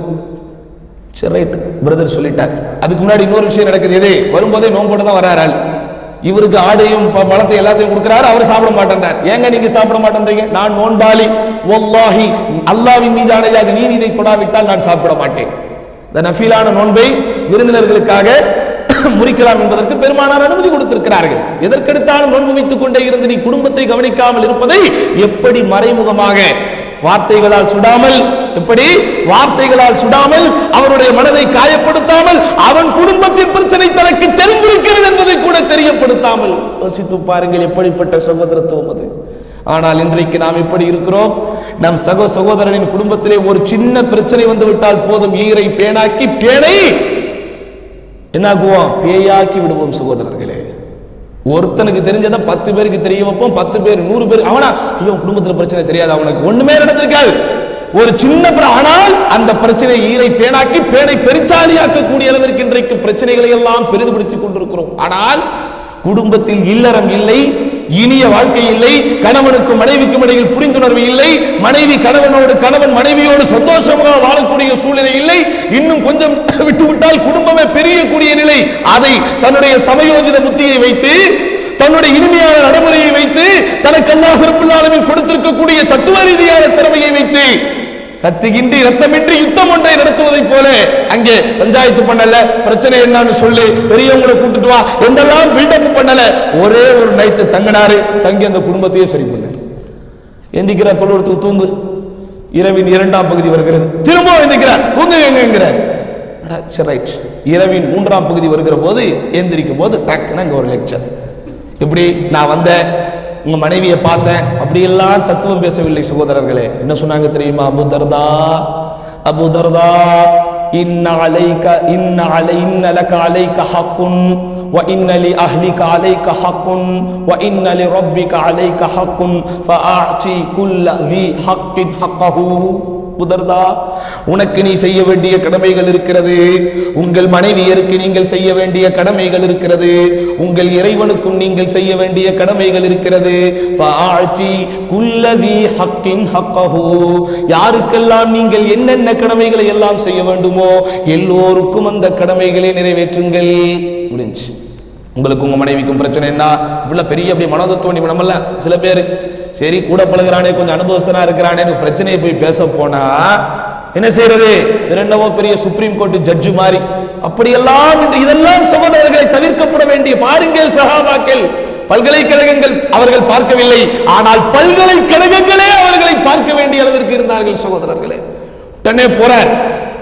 A: சரி ரைட் பிரதர் சொல்லிட்டார். அதுக்கு முன்னாடி இன்னொரு விஷயம் நடக்குது. எது வரும்போதே நோம்போட தான் வராரு. இவருக்கு ஆடையும் பழத்தை எல்லாத்தையும் கொடுக்கிறாரு, அவர் சாப்பிட மாட்டேன்றார். ஏங்க நீங்க சாப்பிட மாட்டேன்றீங்க? நான் நோன்பாளி, வல்லாஹி அல்லாஹ்வின் மீது ஆணையாக நீ இதை தொடாவிட்டால் நான் சாப்பிட மாட்டேன். இந்த நஃபீலான நோன்பை விருந்தினர்களுக்காக முறிக்கலாம் என்பதற்கு பெருமானார் அனுமதி கொடுத்திருக்கிறார்கள். எதற்கெடுத்தாலும் நோன்பு வைத்துக் கொண்டே இருந்து நீ குடும்பத்தை கவனிக்காமல் இருப்பதை எப்படி மறைமுகமாக வார்த்தைகளால் சுடாமல், எப்படி வார்த்தைகளால் சுடாமல் அவருடைய மனதை காயப்படுத்தாமல் அவன் குடும்பத்தின் பிரச்சனை தனக்கு தெரிந்திருக்கிறது என்பதை கூட தெரியப்படுத்தாமல் யோசித்து பாருங்கள் எப்படிப்பட்ட சகோதரத்துவம் அது. ஆனால் இன்றைக்கு நாம் எப்படி இருக்கிறோம்? நம் சகோதரனின் குடும்பத்திலே ஒரு சின்ன பிரச்சனை வந்து விட்டால் போதும், ஈரை பேனாக்கி பேனை என்னாக்குவோம், பேயாக்கி விடுவோம். சகோதரர்களே, ஒருத்தனுக்கு தெரிஞ்சதை 10 பேருக்கு தெரிய வைப்போம். 10 பேர் 100 பேர் அவனா ஐயோ குடும்பத்தில் பிரச்சனை தெரியாது, அவனுக்கு ஒண்ணுமே நடந்திருக்காது, ஒரு சின்ன ஆனால் அந்த பிரச்சனை ஈரை பேனாக்கி பேனை பெருச்சாலியாக்கக்கூடிய அளவிற்கு இன்றைக்கு பிரச்சனைகளை எல்லாம் பெரிதுபடுத்திக் கொண்டிருக்கிறோம். ஆனால் குடும்பத்தில் இல்லறம் இல்லை, இனிய வாழ்க்கை இல்லை, கணவனுக்கும் மனைவிக்கும் இடையில் புரிந்துணர்வு இல்லை, மனைவி கணவனோடு கணவன் மனைவியோடு சந்தோஷமாக வாழக்கூடிய சூழ்நிலை இல்லை. இன்னும் கொஞ்சம் விட்டுவிட்டால் குடும்பமே பெரியக்கூடிய நிலை. அதை தன்னுடைய சமயோஜித புத்தியை வைத்து, தன்னுடைய இனிமையான நடைமுறையை வைத்து, தனக்கு அல்லாஹ் ரப்பல் ஆலமீன் கொடுத்திருக்கக்கூடிய தத்துவ ரீதியான திறமையை வைத்து கத்திகின்றி ரத்தமின்றி யுத்தம் ஒன்றை நடத்துவதை போல அங்கே பஞ்சாயத்து பண்ணல, பிரச்சனை என்னன்னு சொல்லி பெரியவங்களை கூட்டிட்டு வா என்றெல்லாம் பில்டப் பண்ணல. ஒரே ஒரு நைட்டு தங்கினாரு, தங்கி அந்த குடும்பத்தையே சரி பண்ணார். எந்திக்கிறார், தொழுவத்துக்கு தூங்கு. இரவின் 2ஆம் பகுதி வருகிறது, திரும்ப எந்திக்கிறார், தூங்குங்கிறார். இரவின் 3ஆம் பகுதி வருகிற போது எந்திரிக்கும் போது டக்குன்னு அங்க ஒரு லெக்சர். இப்படி நான் வந்த உங்க மனைவியை பார்த்தேன், அப்படியெல்லாம் தத்துவம் பேசவில்லை சகோதரர்களே. என்ன சொன்னாங்க தெரியுமா? அபூ தர்தா இன்ன லக அலைக ஹக்குன் வ இன்ன லி அஹ்லிக அலைக ஹக்குன் வ இன்ன லி ரப்பிக அலைக ஹக்குன் ஃபஅஅதி குல்ல தி ஹக்கின் ஹக்கஹு. புதர்தா, உனக்கு நீ செய்ய வேண்டிய கடமைகள் இருக்கிறது, உங்கள் மனைவியருக்கு நீங்கள் செய்ய வேண்டிய கடமைகள் இருக்கிறது, உங்கள் இறைவனுக்கும் நீங்கள் செய்ய வேண்டிய கடமைகள் இருக்கிறது. யாருக்கெல்லாம் நீங்கள் என்னென்ன கடமைகளை எல்லாம் செய்ய வேண்டுமோ எல்லோருக்கும் அந்த கடமைகளை நிறைவேற்றுங்கள். முடிஞ்சு. உங்களுக்கு உங்க மனைவிக்கும் பிரச்சனை என்ன, இப்படிலாம் பெரிய அப்படி மனோதத்துவ நிபுணமல்ல. சில பேர் சரி கூட பழகிறானே, கொஞ்சம் அனுபவஸ்தனா இருக்கிறானே, பிரச்சனையை போய் பேச போனா என்ன செய்யறது? இரண்டவோ பெரிய சுப்ரீம் கோர்ட் ஜட்ஜு மாதிரி அப்படியெல்லாம். இதெல்லாம் சகோதரர்களை தவிர்க்கப்பட வேண்டிய. பாருங்கள் சஹாபாக்கள், பல்கலைக்கழகங்கள் அவர்கள் பார்க்கவில்லை, ஆனால் பல்கலைக்கழகங்களே அவர்களை பார்க்க வேண்டிய அளவிற்கு இருந்தார்கள் சகோதரர்களே. உடனே போறார்,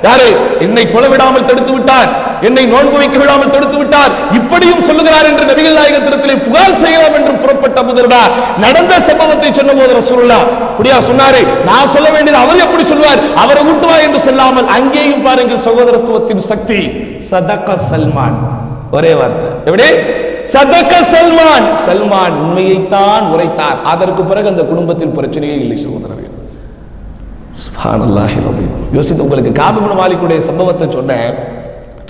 A: யாரு என்னை தொழ விடாமல் தடுத்து விட்டார், என்னை நோன்பு வைக்க விடாமல் தடுத்து விட்டார், இப்படியும் சொல்லுகிறார் என்று நபிகள் நாயகத்திடத்திலே புகார் செய்யலாம் என்று புறப்பட்ட முதல்வா நடந்த சம்பவத்தை சொன்ன போது ரசூலுல்லாஹ் அப்படியா சொன்னாரு, நான் சொல்ல வேண்டியது அவர் எப்படி சொல்வார், அவரை ஊட்டுவா என்று சொல்லாமல் அங்கேயும் பாருங்கள் சகோதரத்துவத்தின் சக்தி. சதக சல்மான், ஒரே வார்த்தை. எப்படி? சதக சல்மான். சல்மான் உண்மையைத்தான் உரைத்தார். அதற்கு பிறகு அந்த குடும்பத்தில் பிரச்சனையே இல்லை சகோதரர்கள். சுப்ஹானல்லாஹி அலீம். யோசித்து உங்களுக்கு காப் இப்னு மாலிக்குடைய சம்பவத்தை சொன்னேன்.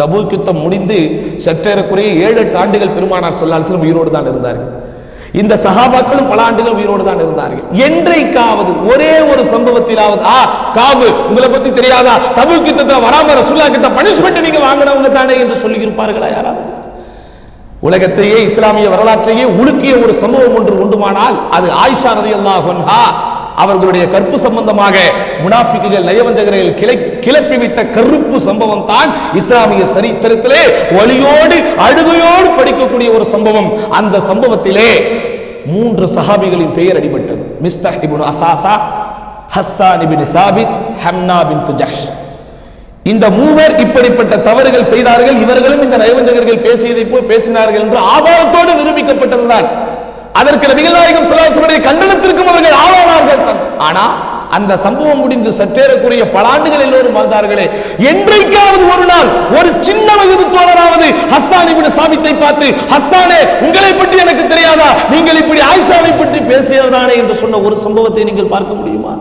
A: தபூக் யுத்தம் முடிந்து சற்றேறக்குறைய 7-8 ஆண்டுகள் பெருமானார் ஸல்லல்லாஹு அலைஹி வஸல்லம் உயிரோடு தான் இருந்தார்கள். இந்த சஹாபாக்களும் பல ஆண்டுகள் உயிரோடு தான் இருந்தார்கள். என்றைக்காவது ஒரே ஒரு சம்பவத்திலாவது காபு உங்களை பத்தி தெரியாதா, தபூக் யுத்தத்தில் வராம ரசூலுல்லாஹ் கிட்ட பனிஷ்மெண்ட் நீங்க வாங்கினவங்க தானே என்று சொல்லி இருப்பார்களா யாராவது? உலகத்தையே இஸ்லாமிய வரலாற்றையே உலுக்கிய ஒரு சம்பவம் ஒன்று உண்டுமானால் அது ஆயிஷா ரலியல்லாஹு அன்ஹா அவர்களுடைய கற்பு சம்பந்தமாக முனாஃபிக்குகள் நயவஞ்சகர்கள் கிளப்பிவிட்ட கருப்பு சம்பவம் தான் இஸ்லாமிய சரித்திரத்திலே வலியோடு அழுகையோடு படிக்கக்கூடிய ஒரு சம்பவம். அந்த சம்பவத்திலே 3 சஹாபிகளின் பெயர் அடிபட்டது. மிஸ்தஹ் இப்னு அஸாஸா, ஹஸ்ஸான் இப்னு சாபித், ஹம்னா பின்த் ஜஹ்ஷ். இந்த 3 இப்படிப்பட்ட தவறுகள் செய்தார்கள். இவர்களும் இந்த நயவஞ்சகர்கள் பேசியதை போய் பேசினார்கள் என்று ஆதாரத்தோடு நிரூபிக்கப்பட்டதுதான். அதற்கு நபிகள் நாயகம் ஸல்லல்லாஹு அலைஹி வஸல்லம் கண்டனத்திற்கும் அவர்கள் ஆளானார்கள் தான். ஆனா அந்த சம்பவம் முடிந்து சற்றேறக்குரிய பல ஆண்டுகள் எல்லோரும் வாழ்ந்தார்களே, என்றைக்காவது ஒரு நாள் ஒரு சின்ன வயது தோழராவது ஹஸ்ஸான் இப்னு சாபித்தை பார்த்து, ஹஸ்ஸானே உங்களை பற்றி எனக்கு தெரியாதா, நீங்கள் இப்படி ஆயிஷாவை பற்றி பேசியதானே என்று சொன்ன ஒரு சம்பவத்தை நீங்கள் பார்க்க முடியுமா?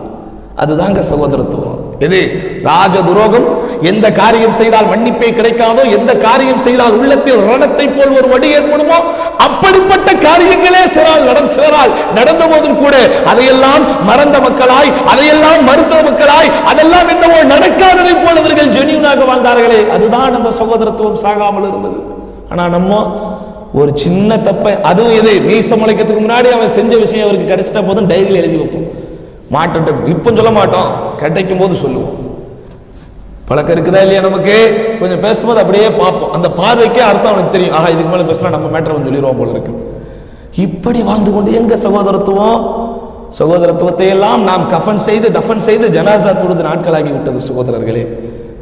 A: அதுதாங்க சகோதரத்துவம். இது ராஜ துரோகம். எந்த காரியம் செய்தால் மன்னிப்பே கிடைக்காதோ, எந்த காரியம் செய்தால் உள்ளத்தில் ரணத்தை போல் ஒரு வடி ஏற்படுமோ, அப்படிப்பட்ட காரியங்களே சிறால் நடந்த போதும் கூட அதையெல்லாம் மறந்த மக்களாய், அதையெல்லாம் மறுத்த மக்களாய், அதெல்லாம் என்னவோ நடக்காததை போல் அவர்கள் ஜெனியூனாக வாழ்ந்தார்களே, அதுதான் அந்த சகோதரத்துவம் சாகாமல் இருந்தது. ஆனா நம்ம ஒரு சின்ன தப்பை, அதுவும் இது மீச முளைக்கிறதுக்கு முன்னாடி அவன் செஞ்ச விஷயம் அவருக்கு கிடைச்சிட்ட போதும் டைரியில் எழுதி வைப்போம். மாட்டோம், இப்ப சொல்ல மாட்டோம், கிடைக்கும் போது சொல்லுவோம். பழக்கம் இருக்குதா இல்லையா? நமக்கு கொஞ்சம் பேசும்போது அப்படியே பார்ப்போம், அந்த பார்வைக்கே அர்த்தம் அவனுக்கு தெரியும். ஆஹா, இதுக்கு மேல பேசலாம், நம்ம மேட்டர் வந்து சொல்லிடுவோம் போல இருக்கு. இப்படி வாழ்ந்து கொண்டு எங்க சகோதரத்துவம்? சகோதரத்துவத்தை எல்லாம் நாம் கஃபன் செய்து தஃபன் செய்து ஜனாசா தொழுது நாட்களாகி விட்டது சகோதரர்களே,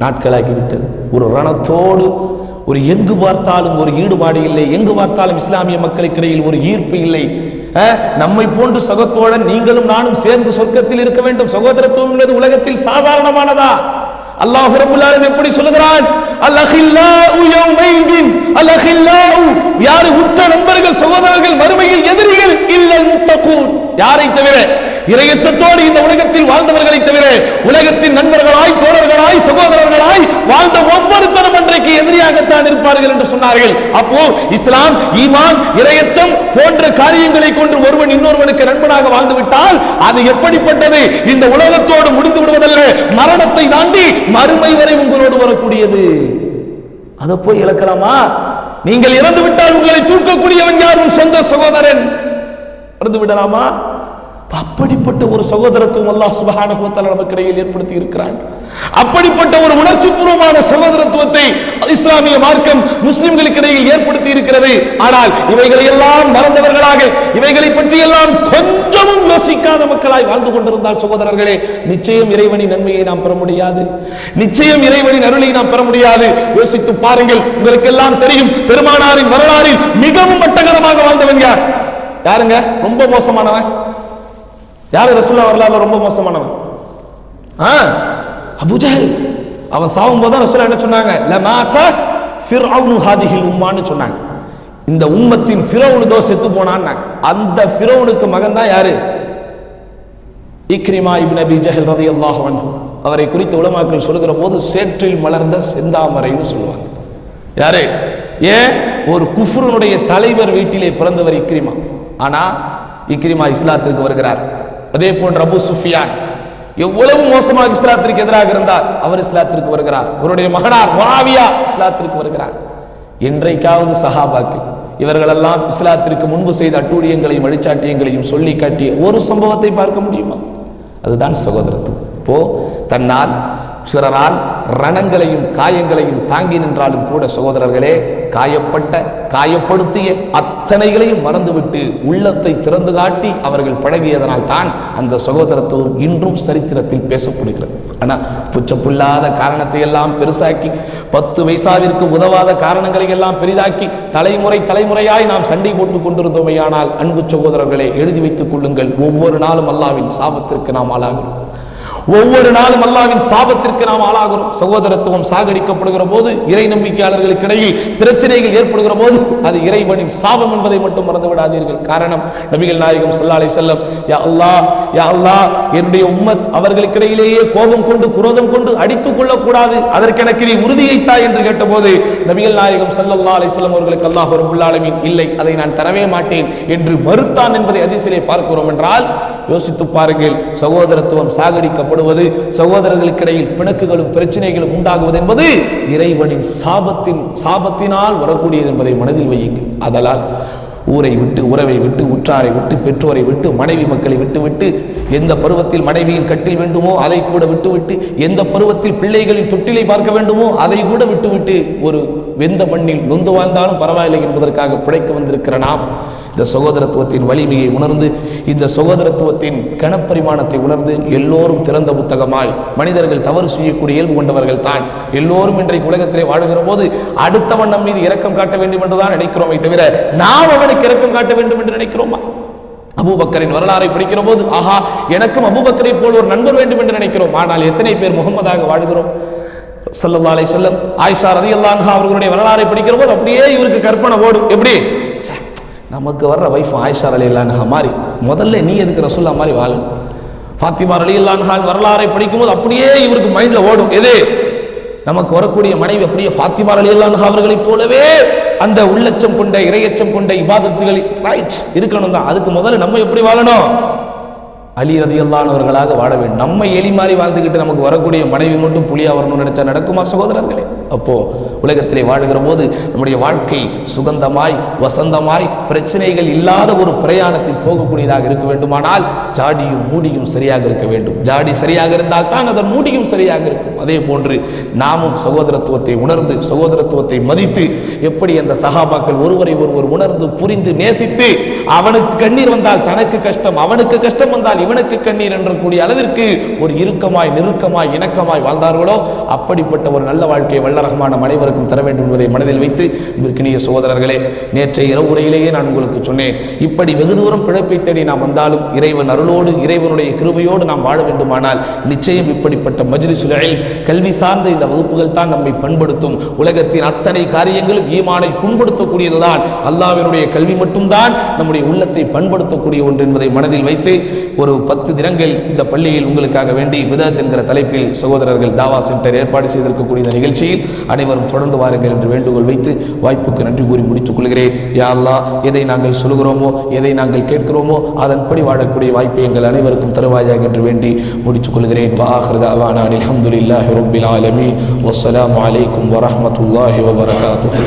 A: நாட்களாகி விட்டது. ஒரு ரணத்தோடு, ஒரு எங்கு பார்த்தாலும் ஒரு ஈடுபாடு இல்லை, எங்கு பார்த்தாலும் இஸ்லாமிய மக்களுக்கிடையில் ஒரு ஈர்ப்பு இல்லை. நம்மை போன்று சகோதரன் நீங்களும் நானும் சேர்ந்து சொர்க்கத்தில் இருக்க வேண்டும். சகோதரத்துவம் என்பது உலகத்தில் சாதாரணமானதா? அல்லாஹ் ரப்பல் ஆலமீன் எப்படி சொல்கிறான்? அல்-அஹில்லாஉ யௌமைதின், அல்-அஹில்லாஉ யார் உற்ற நண்பர்கள், சகோதரர்கள், மறுமையில் எதிரிகள், இல்லல் முத்தகூன் யாரை தவிர, இறையச்சத்தோடு இந்த உலகத்தில் வாழ்ந்தவர்களை தவிர, உலகத்தின் நண்பர்களாய், தோழர்களாய், சகோதரர்களாய் வாழ்ந்த ஒவ்வொருத்தரும் அன்றைக்கு எதிரியாகத்தான் இருப்பார்கள் என்று சொன்னார்கள். அப்போ இஸ்லாம், ஈமான், இறையச்சம் போன்ற காரியங்களை கொண்டு ஒருவன் இன்னொருவனுக்கு நண்பனாக வாழ்ந்து விட்டால் அது எப்படிப்பட்டது? இந்த உலகத்தோடு முடிந்து விடுவதல்ல, மரணத்தை தாண்டி மறுமை வரை உங்களோடு வரக்கூடியது. அதை போய் இழக்கலாமா? நீங்கள் இறந்து விட்டால் உங்களை தூக்கக்கூடியவன் யார்? உன் சொந்த சகோதரன். இறந்து விடலாமா? அப்படிப்பட்ட ஒரு சகோதரத்துவம் அல்லாஹ் சுப்ஹானஹு வ தஆலா நமக்கு இடையில் ஏற்படுத்தி இருக்கிறான். அப்படிப்பட்ட ஒரு உணர்ச்சிபூர்வமான சகோதரத்துவத்தை இஸ்லாமிய மார்க்கம் முஸ்லிம்களுக்கு இடையில் ஏற்படுத்தி இருக்கிறது. ஆனால் இவைகளை எல்லாம் மறந்தவர்களாக, இவைகளை பற்றி எல்லாம் கொஞ்சமும் யோசிக்காத மக்களாய் வாழ்ந்து கொண்டிருந்தால் சகோதரர்களே, நிச்சயம் இறைவனின் நன்மையை நாம் பெற முடியாது, நிச்சயம் இறைவனின் அருளை நாம் பெற முடியாது. யோசித்து பாருங்கள், உங்களுக்கு எல்லாம் தெரியும், பெருமானாரின் வரலாறில் மிகவும் மட்டகரமாக வாழ்ந்தவன் யார்? யாருங்க ரொம்ப மோசமானவன்? யாரு ரசூலுல்லாஹ் வரலாறுல ரொம்ப மோசமானவன்? Abu Jahl. அவன் சாவும் போது ரசூலுல்லாஹ் என்ன சொன்னாங்க? லமாதா ஃபிர்அவுனு ஹாதிஹில் உம்மான்னு சொன்னாங்க. இந்த உம்மத்தின் ஃபிரௌன் தோ செத்து போனான்னு. அந்த ஃபிரௌனுக்கு மகன் தான் யாரு? இக்ரிமா இப்னு அபீ ஜஹல் ரலியல்லாஹு அன்ஹு. அவரை குறித்து உலமாக்கள் சொல்கிற போது சேற்றில் மலர்ந்த செந்தாமரைன்னு சொல்லுவாங்க. யாரு? ஏன்? ஒரு குஃப்ருனுடைய தலைவர் வீட்டிலே பிறந்தவர் இக்ரிமா. ஆனா இக்ரிமா இஸ்லாத்திற்கு வருகிறார். அதே போன்ற அபூ சுஃபியான் எவ்வளவு மோசமாக இஸ்லாத்திற்கு எதிராக இருந்தார், அவர் இஸ்லாத்திற்கு வருகிறார். அவருடைய மகனார் முஆவியா இஸ்லாத்திற்கு வருகிறார். இன்றைக்காவது சஹாபாக்கள் இவர்களெல்லாம் இஸ்லாத்திற்கு முன்பு செய்த அட்டூழியங்களையும் வழிச்சாட்டியங்களையும் சொல்லி காட்டிய ஒரு சம்பவத்தை பார்க்க முடியுமா? அதுதான் சகோதரத்துவம். இப்போ தன்னால் சிறரால் ரணங்களையும் காயங்களையும் தாங்கி நின்றாலும் கூட சகோதரர்களே, காயப்படுத்திய அத்தனைகளையும் மறந்துவிட்டு உள்ளத்தை திறந்து காட்டி அவர்கள் பழகியதனால் தான் அந்த சகோதரத்துவம் இன்றும் சரித்திரத்தில் பேசப்படுகிறது. ஆனால் புச்சப்புள்ளாத காரணத்தை எல்லாம் பெருசாக்கி, 10 பைசாவிற்கு உதவாத காரணங்களை எல்லாம் பெரிதாக்கி தலைமுறையாய் நாம் சண்டை போட்டுக் கொண்டிருந்தோமையானால் அன்பு சகோதரர்களை எழுதி வைத்துக் கொள்ளுங்கள், ஒவ்வொரு நாளும் அல்லாஹ்வின் சாபத்திற்கு நாம் ஆளாகிறோம். ஒவ்வொரு நாளும் அல்லாஹ்வின் சாபத்திற்கு நாம் ஆளாகிறோம். சகோதரத்துவம் சாகடிக்கப்படுகிற போது, இறை நம்பிக்கையாளர்களுக்கு இடையில் பிரச்சனைகள் ஏற்படுகிற போது அது இறைவனின் சாபம் என்பதை மட்டும் மறந்து விடாதீர்கள். காரணம், நபிகள் நாயகம் ஸல்லல்லாஹு அலைஹி வஸல்லம் யா அல்லாஹ் என்னுடைய உம்மத் அவர்களுக்கு இடையிலேயே கோபம் கொண்டு குரோதம் கொண்டு அடித்துக் கொள்ளக்கூடாது, அதற்கு எனக்கு நீ உறுதியைத்தா என்று கேட்டபோது நபிகள் நாயகம் ஸல்லல்லாஹு அலைஹி வஸல்லம் அவர்களுக்கு அல்லாஹ் ரப்பல் ஆலமீன் இல்லை, அதை நான் தரவே மாட்டேன் என்று மறுத்தான் என்பதை ஹதீஸிலே பார்க்கிறோம். என்றால் யோசித்து பாருங்கள், சகோதரத்துவம் சாகடிக்கப்படுவது, சகோதரர்களுக்கு இடையில் பிணக்குகளும் பிரச்சனைகளும் உண்டாகுவது என்பது இறைவனின் சாபத்தினால் வரக்கூடியது என்பதை மனதில் வையுங்கள். அதனால் ஊரை விட்டு, உறவை விட்டு, உற்றாரை விட்டு, பெற்றோரை விட்டு, மனைவி மக்களை விட்டு, எந்த பருவத்தில் மனைவியின் கட்டில் வேண்டுமோ அதை கூட விட்டுவிட்டு, எந்த பருவத்தில் பிள்ளைகளின் தொட்டிலை பார்க்க வேண்டுமோ அதை கூட விட்டுவிட்டு, ஒரு வெந்த மண்ணில் நொந்து வாழ்ந்தாலும் பரவாயில்லை என்பதற்காக பிழைக்க வந்திருக்கிற நாம் இந்த சகோதரத்துவத்தின் வலிமையை உணர்ந்து, இந்த சகோதரத்துவத்தின் கனப்பரிமாணத்தை உணர்ந்து, எல்லோரும் திறந்த புத்தகமாய், மனிதர்கள் தவறு செய்யக்கூடிய இயல்பு கொண்டவர்கள் தான் எல்லோரும் இன்றைக்கு உலகத்திலே வாழுகிற போது அடுத்தவன் நம் மீது இரக்கம் காட்ட வேண்டும் என்றுதான் நினைக்கிறோமே தவிர நாம் அவனுக்கு இரக்கம் காட்ட வேண்டும் என்று நினைக்கிறோமா? அபூபக்கரின் வரலாறை படிக்கிற போது ஆஹா, எனக்கும் அபூபக்கரை போல் ஒரு நண்பர் வேண்டும் என்று நினைக்கிறோம். ஆனால் எத்தனை பேர் முகமதாக வாழ்கிறோம்? ஸல்லல்லாஹு அலைஹி வஸல்லம் ஆயிஷா ரலியல்லாஹு அன்ஹா அவர்களுடைய வரலாறை படிக்கிற போது அப்படியே இவருக்கு கற்பனை ஓடும். எப்படி நமக்கு வர்ற வைஃப் ஆயிஷா ரலியல்லாஹு அன்ஹா மாதிரி முதல்ல நீ எதுக்கு ரசூலுல்லாஹ் மாதிரி வாழணும்? ஃபாத்திமா ரலியல்லாஹு அன்ஹா வரலாறை படிக்கும்போது அப்படியே இவருக்கு மைண்ட்ல ஓடும். எது நமக்கு வரக்கூடிய மனைவி அப்படியே ஃபாத்திமா ரலியல்லாஹு அன்ஹா அவர்களைப் போலவே அந்த உள்ளச்சம் கொண்ட இறையச்சம் கொண்ட இபாதத்துகள் ரைட் இருக்கணும் தான். அதுக்கு முதல்ல நம்ம எப்படி வாழணும்? அலி ரலியல்லாஹு அன்ஹு அவர்களாக வாழ வேண்டும். நம்ம எலி மாதிரி வாழ்ந்துக்கிட்டு நமக்கு வரக்கூடிய மனைவி மட்டும் புலியா வரணும்னு நினைச்சா நடக்குமா சகோதரர்களே? அப்போ உலகத்திலே வாழுகிற போது நம்முடைய வாழ்க்கை சுகந்தமாய் வசந்தமாய் பிரச்சனைகள் இல்லாத ஒரு பிரயாணத்தில் போகக்கூடியதாக இருக்க வேண்டுமானால் ஜாடியும் மூடியும் சரியாக இருக்க வேண்டும். ஜாடி சரியாக இருந்தால் தான் அதன் மூடியும் சரியாக இருக்கும். அதே போன்று நாமும் சகோதரத்துவத்தை உணர்ந்து சகோதரத்துவத்தை மதித்து எப்படி அந்த சஹாபாக்கள் ஒருவரை ஒருவர் உணர்ந்து புரிந்து நேசித்து அவனுக்கு கண்ணீர் வந்தால் தனக்கு கஷ்டம், அவனுக்கு கஷ்டம் வந்தால் இவனுக்கு கண்ணீர் என்ற கூடிய அளவிற்கு ஒரு இறுக்கமாய் நெருக்கமாய் இணக்கமாய் வாழ்ந்தார்களோ அப்படிப்பட்ட ஒரு நல்ல வாழ்க்கையை வல்ல ரஹ்மான் அனைவருக்கும் தர வேண்டும் என்பதை மனதில் வைத்து இன்றைய சகோதரர்களே, நேற்றைய இரவு உரையிலேயே நான் உங்களுக்கு சொன்னேன், இப்படி வெகு தூரம் பிழைப்பை தேடி நாம் வந்தாலும் இறைவன் அருளோடு இறைவனுடைய கிருபையோடு நாம் வாழ வேண்டுமானால் நிச்சயம் இப்படிப்பட்ட மஜ்லிஸுல் இல்ம் கல்வி சார்ந்த இந்த வகுப்புகள் தான் நம்மை பண்படுத்தும். உலகத்தின் அத்தனை காரியங்களும் ஈமானை புண்படுத்தக்கூடியதுதான். அல்லாஹ்வினுடைய கல்வி மட்டும்தான் நம்முடைய உள்ளத்தை பண்படுத்தக்கூடிய ஒன்று என்பதை மனதில் வைத்து ஒரு 10 தினங்கள் இந்த பள்ளியில் உங்களுக்காக வேண்டி பிதஅத் என்கிற தலைப்பில் சகோதரர்கள் தாவா சென்டர் ஏற்பாடு செய்திருக்கக்கூடிய இந்த நிகழ்ச்சியில் அனைவரும் தொடர்ந்து வாருங்கள் என்று வேண்டுகோள் வைத்து வாய்ப்புக்கு நன்றி கூறி முடித்துக் கொள்கிறேன். யா அல்லாஹ், எதை நாங்கள் சொல்கிறோமோ எதை நாங்கள் கேட்கிறோமோ அதன்படி வாழக்கூடிய வாய்ப்பை எங்கள் அனைவருக்கும் தருவாயாக என்று வேண்டி முடித்துக் கொள்கிறேன். வ ஆகிரு தஅவானா அல்ஹம்துலில்லாஹி ரப்பில் ஆலமீன். வஸ்ஸலாமு அலைக்கும் வரஹ்மத்துல்லாஹி வபரகாத்துஹு.